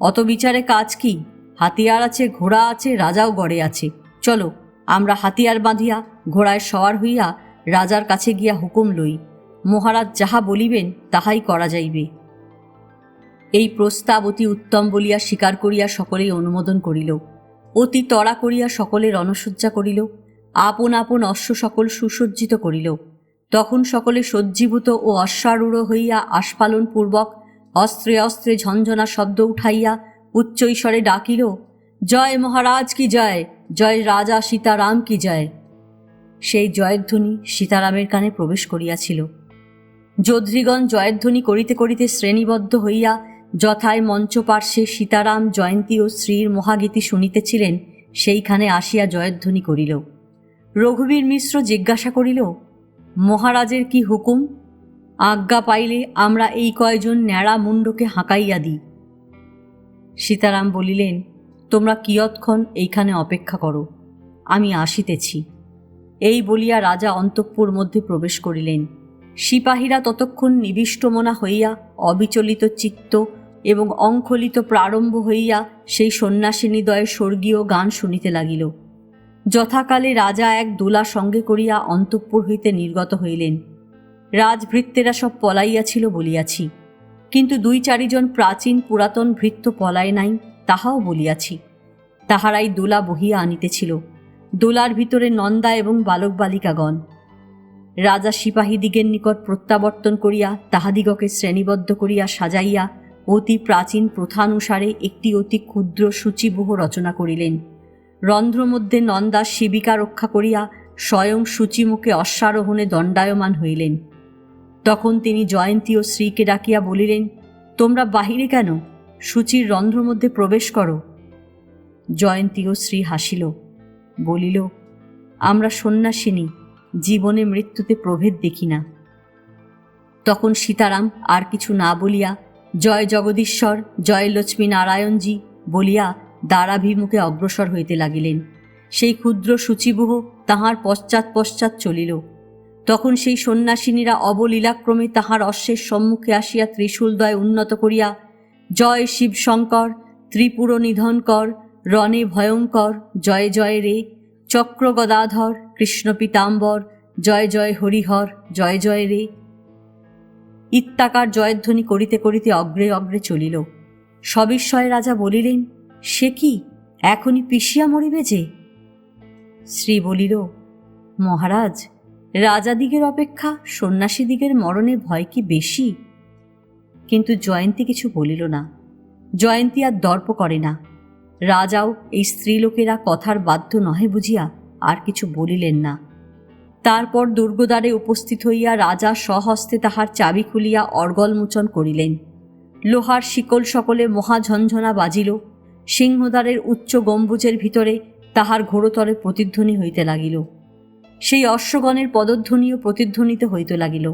অত বিচারে কাজ কি? হাতিয়ার আছে, ঘোড়া আছে, রাজাও গড়ে আছে। চলো, আমরা হাতিয়ার বাঁধিয়া ঘোড়ায় সওয়ার হইয়া রাজার কাছে গিয়া হুকুম লই। মহারাজ যাহা বলিবেন তাহাই করা যাইবে। এই প্রস্তাব অতি উত্তম বলিয়া স্বীকার করিয়া সকলেই অনুমোদন করিল। অতি তড়া করিয়া সকলে রণসজ্জা করিল, আপন আপন অশ্ব সকল সুসজ্জিত করিল। তখন সকলে সজ্জীভূত ও অশ্বারূঢ় হইয়া আস্ফালন পূর্বক অস্ত্রে অস্ত্রে ঝঞ্ঝনা শব্দ উঠাইয়া উচ্চৈস্বরে ডাকিল, জয় মহারাজ কি জয়, জয় রাজা সীতারাম কি জয়। সেই জয়ধ্বনি সীতারামের কানে প্রবেশ করিয়াছিল। যোদ্ধিগণ জয়ধ্বনি করিতে করিতে শ্রেণীবদ্ধ হইয়া যথায় মঞ্চপার্শ্বে সীতারাম জয়ন্তী ও শ্রীর মহাগীতি শুনিতেছিলেন, সেইখানে আসিয়া জয়ধ্বনি করিল। রঘুবীর মিশ্র জিজ্ঞাসা করিল, মহারাজের কি হুকুম? আজ্ঞা পাইলে আমরা এই কয়জন ন্যাড়া মুণ্ডকে হাঁকাইয়া দিই। সীতারাম বলিলেন, তোমরা কিয়ৎক্ষণ এইখানে অপেক্ষা করো, আমি আসিতেছি। এই বলিয়া রাজা অন্তঃপুর মধ্যে প্রবেশ করিলেন। সিপাহীরা ততক্ষণ নিবিষ্টমনা হইয়া অবিচলিত চিত্ত এবং অঙ্খলিত প্রারম্ভ হইয়া সেই সন্ন্যাসিনীদ্বয়ের স্বর্গীয় গান শুনিতে লাগিল। যথাকালে রাজা এক দোলা সঙ্গে করিয়া অন্তঃপুর হইতে নির্গত হইলেন। রাজভৃত্যেরা সব পলাইয়াছিল বলিয়াছি, কিন্তু 2-4 জন প্রাচীন পুরাতন ভৃত্য পলায় নাই, তাহাও বলিয়াছি। তাহারাই দোলা বহিয়া আনিতেছিল। দোলার ভিতরে নন্দা এবং বালক বালিকাগণ। রাজা সিপাহীদিগের নিকট প্রত্যাবর্তন করিয়া তাহাদিগকে শ্রেণীবদ্ধ করিয়া সাজাইয়া অতি প্রাচীন প্রথানুসারে একটি অতি ক্ষুদ্র সূচিবহ রচনা করিলেন। রন্ধ্র মধ্যে নন্দা শিবিকা রক্ষা করিয়া স্বয়ং সূচিমুখে অশ্বারোহণে দণ্ডায়মান হইলেন। তখন তিনি জয়ন্তী ও শ্রীকে ডাকিয়া বলিলেন, তোমরা বাহিরে কেন? সূচির রন্ধ্র মধ্যে প্রবেশ করো। জয়ন্তী ও শ্রী হাসিল, বলিল, আমরা সন্ন্যাসিনী, জীবনে মৃত্যুতে প্রভেদ দেখি না। তখন সীতারাম আর কিছু না বলিয়া জয় জগদীশ্বর, জয় লক্ষ্মী নারায়ণজি বলিয়া দ্বারাভিমুখে অগ্রসর হইতে লাগিলেন। সেই ক্ষুদ্র সূচিবহ তাহার পশ্চাৎ পশ্চাৎ চলিল। তখন সেই সন্ন্যাসিনীরা অবলীলাক্রমে তাহার অশ্বের সম্মুখে আসিয়া ত্রিশূলদ্বয় উন্নত করিয়া জয় শিবশঙ্কর, ত্রিপুর নিধনকর, রণে ভয়ঙ্কর, জয় জয় রে, চক্র গদাধর, কৃষ্ণ পীতাম্বর, জয় জয় হরিহর, জয় জয় রে, ইত্যাকার জয়ধ্বনি করিতে করিতে অগ্রে অগ্রে চলিল। সবিস্ময়ে রাজা বলিলেন, সে কি, এখনই পিষিয়া মরিবে যে? শ্রী বলিল, মহারাজ, রাজাদিগের অপেক্ষা সন্ন্যাসীদিগের মরণে ভয় কি বেশি? কিন্তু জয়ন্তী কিছু বলিল না। জয়ন্তী আর দর্প করে না। রাজাও এই স্ত্রীলোকেরা কথার বাধ্য নহে বুঝিয়া আর কিছু বলিলেন না। তারপর দুর্গদ্বারে উপস্থিত হইয়া রাজা স্বহস্তে তাহার চাবি খুলিয়া অর্গলমোচন করিলেন। লোহার শিকল সকলে মহাঝঞ্ঝনা বাজিল। সিংহদ্বারের উচ্চ গম্বুজের ভিতরে তাহার ঘোরতরে প্রতিধ্বনি হইতে লাগিল। সেই অশ্বগণের পদধ্বনিও প্রতিধ্বনিত হইতে লাগিল।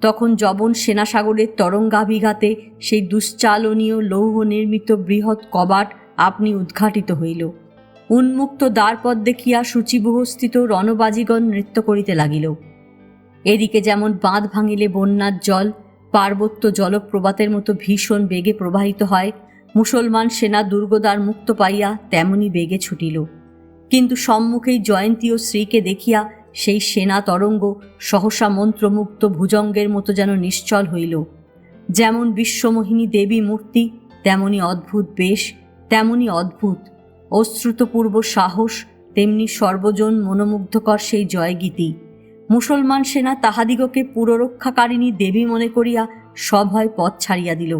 তখন যবন সেনাসাগরের তরঙ্গাভিঘাতে সেই দুশ্চালনীয় লৌহ নির্মিত বৃহৎ কবাট আপনি উদ্ঘাটিত হইল। উন্মুক্ত দ্বারপথ দেখিয়া সূচিবহস্থিত রণবাজিগণ নৃত্য করিতে লাগিল। এদিকে যেমন বাঁধ ভাঙিলে বন্যার জল পার্বত্য জলপ্রপাতের মতো ভীষণ বেগে প্রবাহিত হয়, মুসলমান সেনা দুর্গদ্বার মুক্ত পাইয়া তেমনি বেগে ছুটিল। কিন্তু সম্মুখেই জয়ন্তী ও শ্রীকে দেখিয়া সেই সেনা তরঙ্গ সহসা মন্ত্রমুক্ত ভুজঙ্গের মতো যেন নিশ্চল হইল। যেমন বিশ্বমোহিনী দেবী মূর্তি, তেমনি অদ্ভুত বেশ, তেমনি অদ্ভুত অশ্রুতপূর্ব সাহস, তেমনি সর্বজন মনোমুগ্ধকর সেই জয়গীতি। মুসলমান সেনা তাহাদিগকে পুররক্ষাকারিণী দেবী মনে করিয়া সভয় পথ ছাড়িয়া দিল।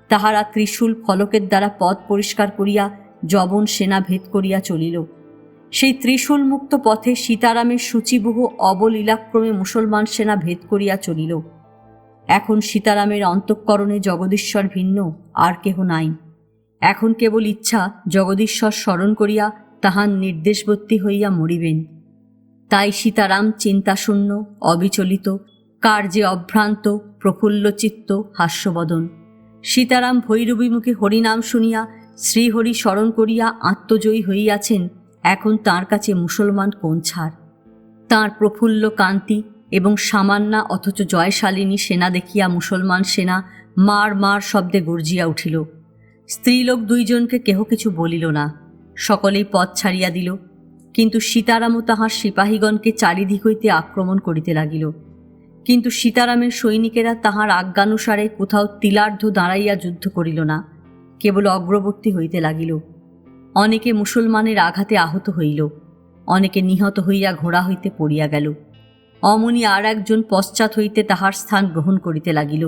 তাহারা ত্রিশূল ফলকের দ্বারা পথ পরিষ্কার করিয়া যবন সেনা ভেদ করিয়া চলিল। সেই ত্রিশূল মুক্ত পথে সীতারামের সূচিবহ অবলীলাক্রমে মুসলমান সেনা ভেদ করিয়া চলিল। এখন সীতারামের অন্তঃকরণে জগদীশ্বর ভিন্ন আর কেহ নাই। এখন কেবল ইচ্ছা জগদীশ্বর স্মরণ করিয়া তাহার নির্দেশবর্তী হইয়া মরিবেন। তাই সীতারাম চিন্তাশূন্য, অবিচলিত, কার্যে অভ্রান্ত, প্রফুল্লচিত্ত, হাস্যবদন। সীতারাম ভৈরবীমুখে হরিনাম শুনিয়া শ্রীহরি স্মরণ করিয়া আত্মজয়ী হইয়াছেন। এখন তাঁর কাছে মুসলমান কোন ছাড়? তাঁর প্রফুল্ল কান্তি এবং সামান্যা অথচ জয়শালিনী সেনা দেখিয়া মুসলমান সেনা মার মার শব্দে গর্জিয়া উঠিল। স্ত্রীলোক দুইজনকে কেহ কিছু বলিল না, সকলেই পথ ছাড়িয়া দিল। কিন্তু সীতারামও তাহার সিপাহীগণকে চারিদিক হইতে আক্রমণ করিতে লাগিল। কিন্তু সীতারামের সৈনিকেরা তাহার আজ্ঞানুসারে কোথাও তিলার্ধ দাঁড়াইয়া যুদ্ধ করিল না, কেবল অগ্রবর্তী হইতে লাগিল। অনেকে মুসলমানের আঘাতে আহত হইল, অনেকে নিহত হইয়া ঘোড়া হইতে পড়িয়া গেল। অমনি আর একজন পশ্চাৎ হইতে তাহার স্থান গ্রহণ করিতে লাগিল।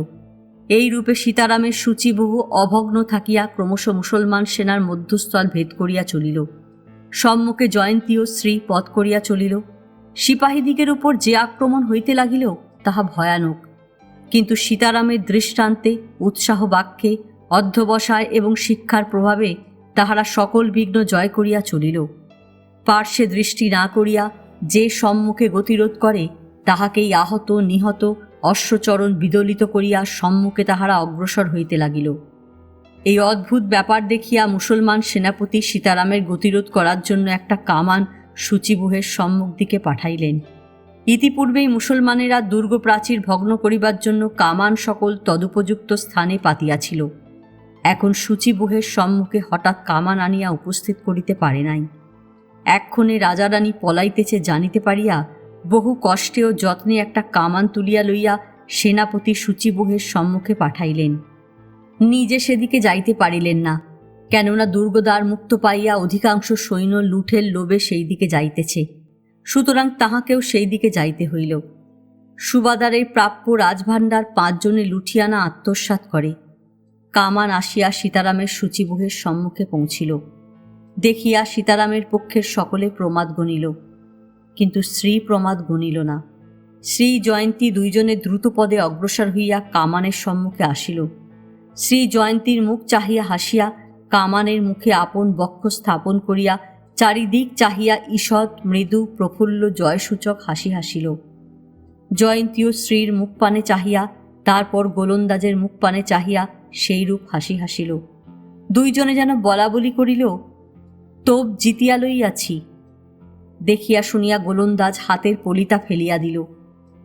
এই রূপে সীতারামের সূচিবহু অভগ্ন থাকিয়া ক্রমশ মুসলমান সেনার মধ্যস্থল ভেদ করিয়া চলিল। সম্মুখে জয়ন্তী ও শ্রী পথ করিয়া চলিল। সিপাহীদিগের উপর যে আক্রমণ হইতে লাগিল তাহা ভয়ানক। কিন্তু সীতারামের দৃষ্টান্তে, উৎসাহ বাক্যে, অধ্যবসায় এবং শিক্ষার প্রভাবে তাহারা সকল বিঘ্ন জয় করিয়া চলিল। পার্শ্বে দৃষ্টি না করিয়া যে সম্মুখে গতিরোধ করে তাহাকেই আহত নিহত অশ্বচরণ বিদলিত করিয়া সম্মুখে তাহারা অগ্রসর হইতে লাগিল। এই অদ্ভুত ব্যাপার দেখিয়া মুসলমান সেনাপতি সীতারামের গতিরোধ করার জন্য একটা কামান সূচিবহের সম্মুখ দিকে পাঠাইলেন। ইতিপূর্বেই মুসলমানেরা দুর্গ প্রাচীর ভগ্ন করিবার জন্য কামান সকল তদুপযুক্ত স্থানে পাতিয়াছিল। এখন সূচিবহের সম্মুখে হঠাৎ কামান আনিয়া উপস্থিত করিতে পারে নাই। এক্ষণে রাজারানী পলাইতেছে জানিতে পারিয়া বহু কষ্টে ও যত্নে একটা কামান তুলিয়া লইয়া সেনাপতি সূচিবহের সম্মুখে পাঠাইলেন। নিজে সেদিকে যাইতে পারিলেন না, কেননা দুর্গদ্বার মুক্ত পাইয়া অধিকাংশ সৈন্য লুঠের লোভে সেই দিকে যাইতেছে। সুতরাং তাহাকেও সেই দিকে যাইতে হইল। সুবাদারের প্রাপ্য রাজভাণ্ডার 5 জনে লুঠিয়ানা আত্মসাৎ করে। কামান আসিয়া সীতারামের সূচিবহের সম্মুখে পৌঁছিল। দেখিয়া সীতারামের পক্ষের সকলে প্রমাদ গণিল, কিন্তু শ্রী প্রমাদ গণিল না। শ্রী জয়ন্তী দুইজনে দ্রুতপদে অগ্রসর হইয়া কামানের সম্মুখে আসিল। শ্রী জয়ন্তীর মুখ চাহিয়া হাসিয়া কামানের মুখে আপন বক্ষ স্থাপন করিয়া চারিদিক চাহিয়া ঈষৎ মৃদু প্রফুল্ল জয়সূচক হাসি হাসিল। জয়ন্তীও শ্রীর মুখপানে চাহিয়া, তারপর গোলন্দাজের মুখপানে চাহিয়া সেইরূপ হাসি হাসিল। দুইজনে যেন বলাবলি করিল, তোপ জিতিয়া লইয়াছি। দেখিয়া শুনিয়া গোলন্দাজ হাতের পলিতা ফেলিয়া দিল,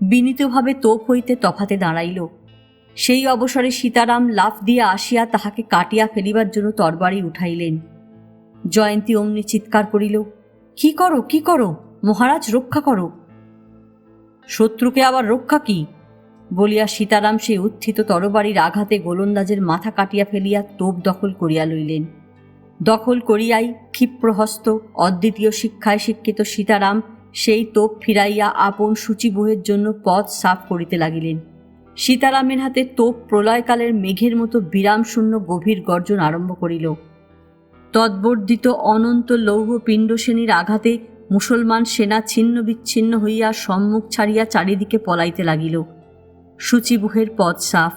বিনীতভাবে তোপ হইতে তফাতে দাঁড়াইল। সেই অবসরে সীতারাম লাফ দিয়া আসিয়া তাহাকে কাটিয়া ফেলিবার জন্য তরবারি উঠাইলেন। জয়ন্তী অমনি চিৎকার করিল, কি করো, কি করো, মহারাজ রক্ষা করো। শত্রুকে আবার রক্ষা কি? বলিয়া সীতারাম সেই উত্থিত তরবারির আঘাতে গোলন্দাজের মাথা কাটিয়া ফেলিয়া তোপ দখল করিয়া লইলেন। দখল করিয়াই ক্ষিপ্রহস্ত অদ্বিতীয় শিক্ষায় শিক্ষিত সীতারাম সেই তোপ ফিরাইয়া আপন সূচিবহের জন্য পথ সাফ করিতে লাগিলেন। সীতারামের হাতে তোপ প্রলয়কালের মেঘের মতো বিরামশূন্য গভীর গর্জন আরম্ভ করিল। তদ্বর্ধিত অনন্ত লৌহ পিণ্ডশ্রেণীর আঘাতে মুসলমান সেনা ছিন্ন বিচ্ছিন্ন হইয়া সম্মুখ ছাড়িয়া চারিদিকে পলাইতে লাগিল। সূচিবুহের পথ সাফ।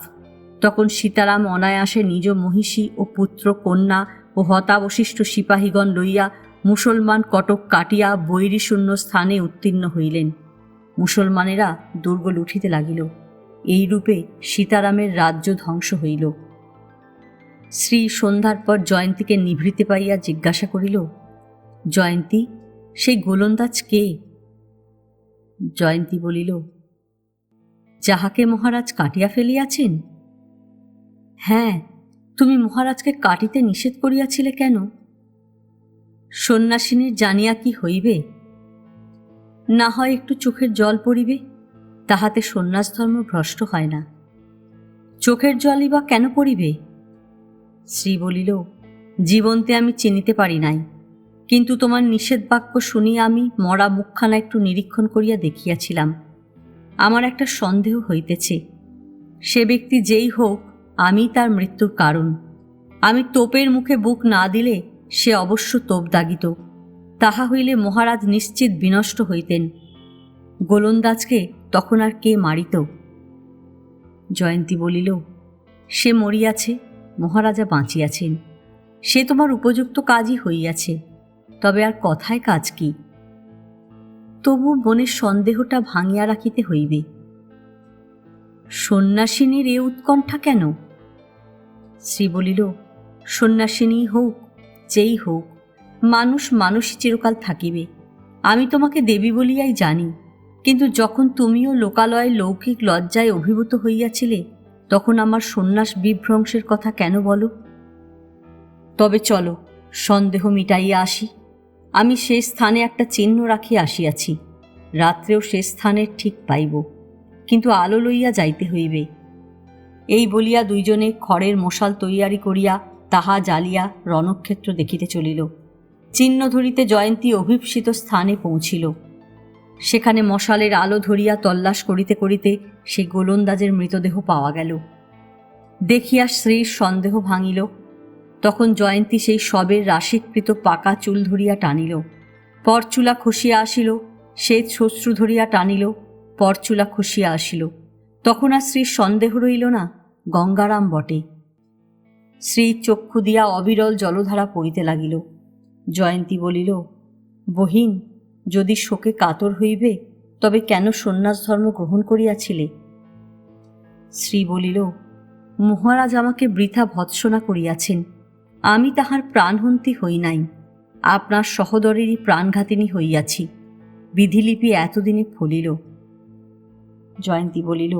তখন সীতারাম অনায়াসে নিজ মহিষী ও পুত্র কন্যা ও হতাবশিষ্ট সিপাহীগণ লইয়া মুসলমান কটক কাটিয়া বৈরীশূন্য স্থানে উত্তীর্ণ হইলেন। মুসলমানেরা দুর্গ লুঠিতে লাগিল। এইরূপে সীতারামের রাজ্য ধ্বংস হইল। শ্রী সন্ধ্যার পর জয়ন্তীকে নিভৃতে পাইয়া জিজ্ঞাসা করিল, জয়ন্তী, সেই গোলন্দাজ কে? জয়ন্তী বলিল, যাহাকে মহারাজ কাটিয়া ফেলিয়াছেন। হ্যাঁ, তুমি মহারাজকে কাটিতে নিষেধ করিয়াছিলে কেন? সন্ন্যাসিনীর জানিয়া কি হইবে? না হয় একটু চোখের জল পড়িবে, তাহাতে সন্ন্যাস ধর্ম ভ্রষ্ট হয় না। চোখের জলই বা কেন পড়িবে? শ্রী বলিল, জীবন্তে আমি চিনিতে পারি নাই, কিন্তু তোমার নিষেধ বাক্য শুনিয়া আমি মরা মুখখানা একটু নিরীক্ষণ করিয়া দেখিয়াছিলাম। আমার একটা সন্দেহ হইতেছে, সে ব্যক্তি যেই হোক, আমি তার মৃত্যুর কারণ। আমি তোপের মুখে বুক না দিলে সে অবশ্য তোপ দাগিত। তাহা হইলে মহারাজ নিশ্চিত বিনষ্ট হইতেন। গোলন্দাজকে তখন আর কে মারিত? জয়ন্তী বলিল, সে মরিয়াছে, মহারাজা বাঁচিয়াছেন। সে তোমার উপযুক্ত কাজই হইয়াছে, তবে আর কথায় কাজ কি? তবু মনের সন্দেহটা ভাঙিয়া রাখিতে হইবে। সন্ন্যাসিনীর এ উৎকণ্ঠা কেন? শ্রী বলিল, সন্ন্যাসিনী হোক, যেই হোক, মানুষ মানুষই চিরকাল থাকিবে। আমি তোমাকে দেবী বলিয়াই জানি, কিন্তু যখন তুমিও লোকালয়ে লৌকিক লজ্জায় অভিভূত হইয়াছিলে, তখন আমার সন্ন্যাস বিভ্রংশের কথা কেন বলো? তবে চলো, সন্দেহ মিটাইয়া আসি। আমি সে স্থানে একটা চিহ্ন রাখিয়া আসিয়াছি। রাত্রেও সে স্থানের ঠিক পাইব, কিন্তু আলো লইয়া যাইতে হইবে। এই বলিয়া দুইজনে খড়ের মশাল তৈয়ারি করিয়া তাহা জ্বালিয়া রণক্ষেত্র দেখিতে চলিল। চিহ্ন ধরিতে জয়ন্তী অভীপ্সিত স্থানে পৌঁছিল। সেখানে মশালের আলো ধরিয়া তল্লাশ করিতে করিতে সেই গোলন্দাজের মৃতদেহ পাওয়া গেল। দেখিয়া শ্রীর সন্দেহ ভাঙিল। তখন জয়ন্তী সেই শবের রাশিকৃত পাকা চুল ধরিয়া টানিল, পরচুলা খসিয়া আসিল। শ্বেত শ্বশ্রু ধরিয়া টানিল, পরচুলা খসিয়া আসিল। তখন আর শ্রীর সন্দেহ রইল না, গঙ্গারাম বটে। শ্রীর চক্ষু দিয়া অবিরল জলধারা পড়িতে লাগিল। জয়ন্তী বলিল, বহিন, যদি শোকে কাতর হইবে, তবে কেন সন্ন্যাস ধর্ম গ্রহণ করিয়াছিলে? শ্রী বলিল, মহারাজ আমাকে বৃথা ভৎসনা করিয়াছেন। আমি তাহার প্রাণহন্তি হই নাই, আপনার সহোদরেরই প্রাণঘাতিনী হইয়াছি। বিধিলিপি এতদিনে ফলিল। জয়ন্তী বলিল,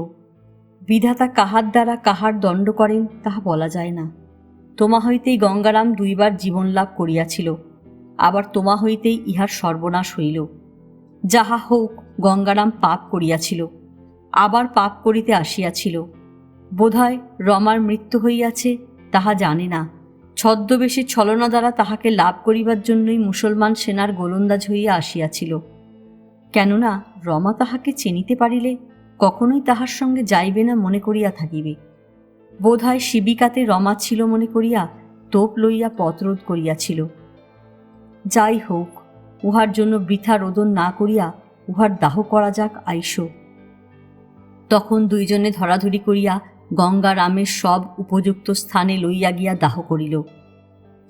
বিধাতা কাহার দ্বারা কাহার দণ্ড করেন তাহা বলা যায় না। তোমা হইতেই গঙ্গারাম 2 বার জীবন লাভ করিয়াছিল, আবার তোমা হইতেই ইহার সর্বনাশ হইল। যাহা হোক, গঙ্গারাম পাপ করিয়াছিল, আবার পাপ করিতে আসিয়াছিল। বোধহয় রমার মৃত্যু হইয়াছে, তাহা জানে না। ছদ্মবেশী ছলনা দ্বারা তাহাকে লাভ করিবার জন্যই মুসলমান সেনার গোলন্দাজ হইয়া আসিয়াছিল। কেননা রমা তাহাকে চিনিতে পারিলে কখনোই তাহার সঙ্গে যাইবে না মনে করিয়া থাকিবে। বোধহয় শিবিকাতে রমা ছিল মনে করিয়া তোপ লইয়া পথরোধ করিয়াছিল। যাই হোক, উহার জন্য বৃথা রোদন না করিয়া উহার দাহ করা যাক আইসো। তখন দুইজনে ধরাধরি করিয়া গঙ্গারামের সব উপযুক্ত স্থানে লইয়া গিয়া দাহ করিল।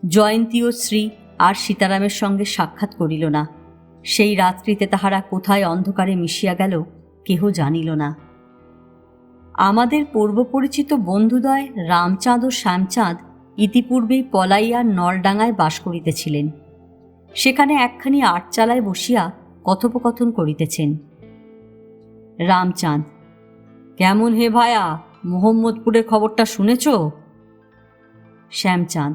জয়ন্তী ও শ্রী আর সীতারামের সঙ্গে সাক্ষাৎ করিল না। সেই রাত্রিতে তাহারা কোথায় অন্ধকারে মিশিয়া গেল কেহ জানিল না। আমাদের পূর্বপরিচিত বন্ধুদ্বয় রামচাঁদ ও শ্যামচাঁদ ইতিপূর্বেই পলাইয়া নলডাঙ্গায় বাস করিতেছিলেন। সেখানে একখানি আটচালায় বসিয়া কথোপকথন করিতেছেন। রামচাঁদ, কেমন হে ভায়া, মোহাম্মদপুরের খবরটা শুনেছ? শ্যামচাঁদ,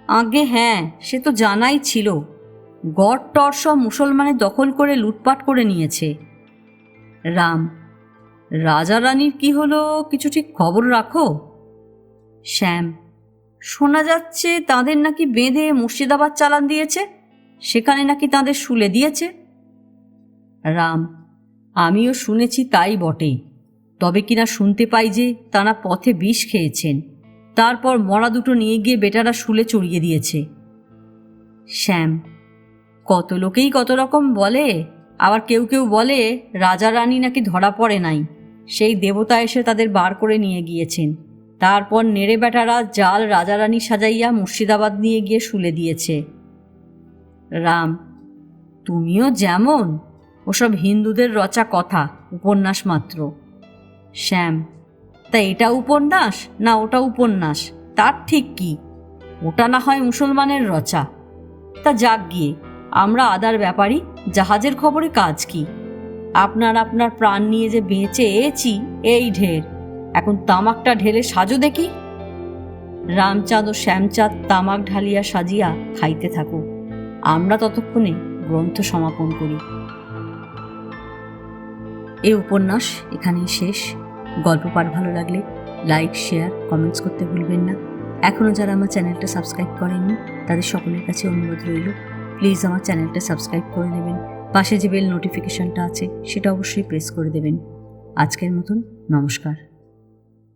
আগে হ্যাঁ, সে তো জানাই ছিল। গড় টর সব মুসলমানের দখল করে লুটপাট করে নিয়েছে। রাম, রাজা রানীর কি হলো কিছু ঠিক খবর রাখো? শ্যাম: শোনা যাচ্ছে তাদের নাকি বেঁধে মুর্শিদাবাদ চালান দিয়েছে, সেখানে নাকি তাদের শুলে দিয়েছে। রাম: আমিও শুনেছি তাই বটে, তবে কিনা শুনতে পাই যে তারা পথে বিষ খেয়েছেন, তারপর মরা দুটো নিয়ে গিয়ে বেটারা শুলে চড়িয়ে দিয়েছে। শ্যাম: কত লোকেই কত রকম বলে, আবার কেউ কেউ বলে রাজা রানী নাকি ধরা পড়ে নাই, সেই দেবতা এসে তাদের বার করে নিয়ে গিয়েছেন, তারপর নেড়ে বেটারা জাল রাজা রানী সাজাইয়া মুর্শিদাবাদ নিয়ে গিয়ে শুলে দিয়েছে। রাম: তুমিও যেমন, ওসব হিন্দুদের রচা কথা, উপন্যাস মাত্র। শ্যাম: তা এটা উপন্যাস না ওটা উপন্যাস, তার ঠিক কি? ওটা না হয় মুসলমানের রচা। তা যাক গিয়ে, আমরা আদার ব্যাপারী, জাহাজের খবরে কাজ কি? আপনার আপনার প্রাণ নিয়ে যে বেঁচে এছি এই ঢের, এখন তামাকটা ঢেলে সাজো দেখি। রামচাঁদ ও শ্যামচাঁদ তামাক ঢালিয়া সাজিয়া খাইতে থাকুক, আমরা ততক্ষণে গ্রন্থ সমাপন করি। এই উপন্যাস এখানেই শেষ। গল্প পাঠ ভালো লাগলে লাইক, শেয়ার, কমেন্টস করতে ভুলবেন না। এখনও যারা আমার চ্যানেলটা সাবস্ক্রাইব করেননি তাদের সকলের কাছে অনুরোধ রইল, প্লিজ আমার চ্যানেলটা সাবস্ক্রাইব করে নেবেন। পাশে যে বেল নোটিফিকেশনটা আছে সেটা অবশ্যই প্রেস করে দেবেন। আজকের মতন নমস্কার।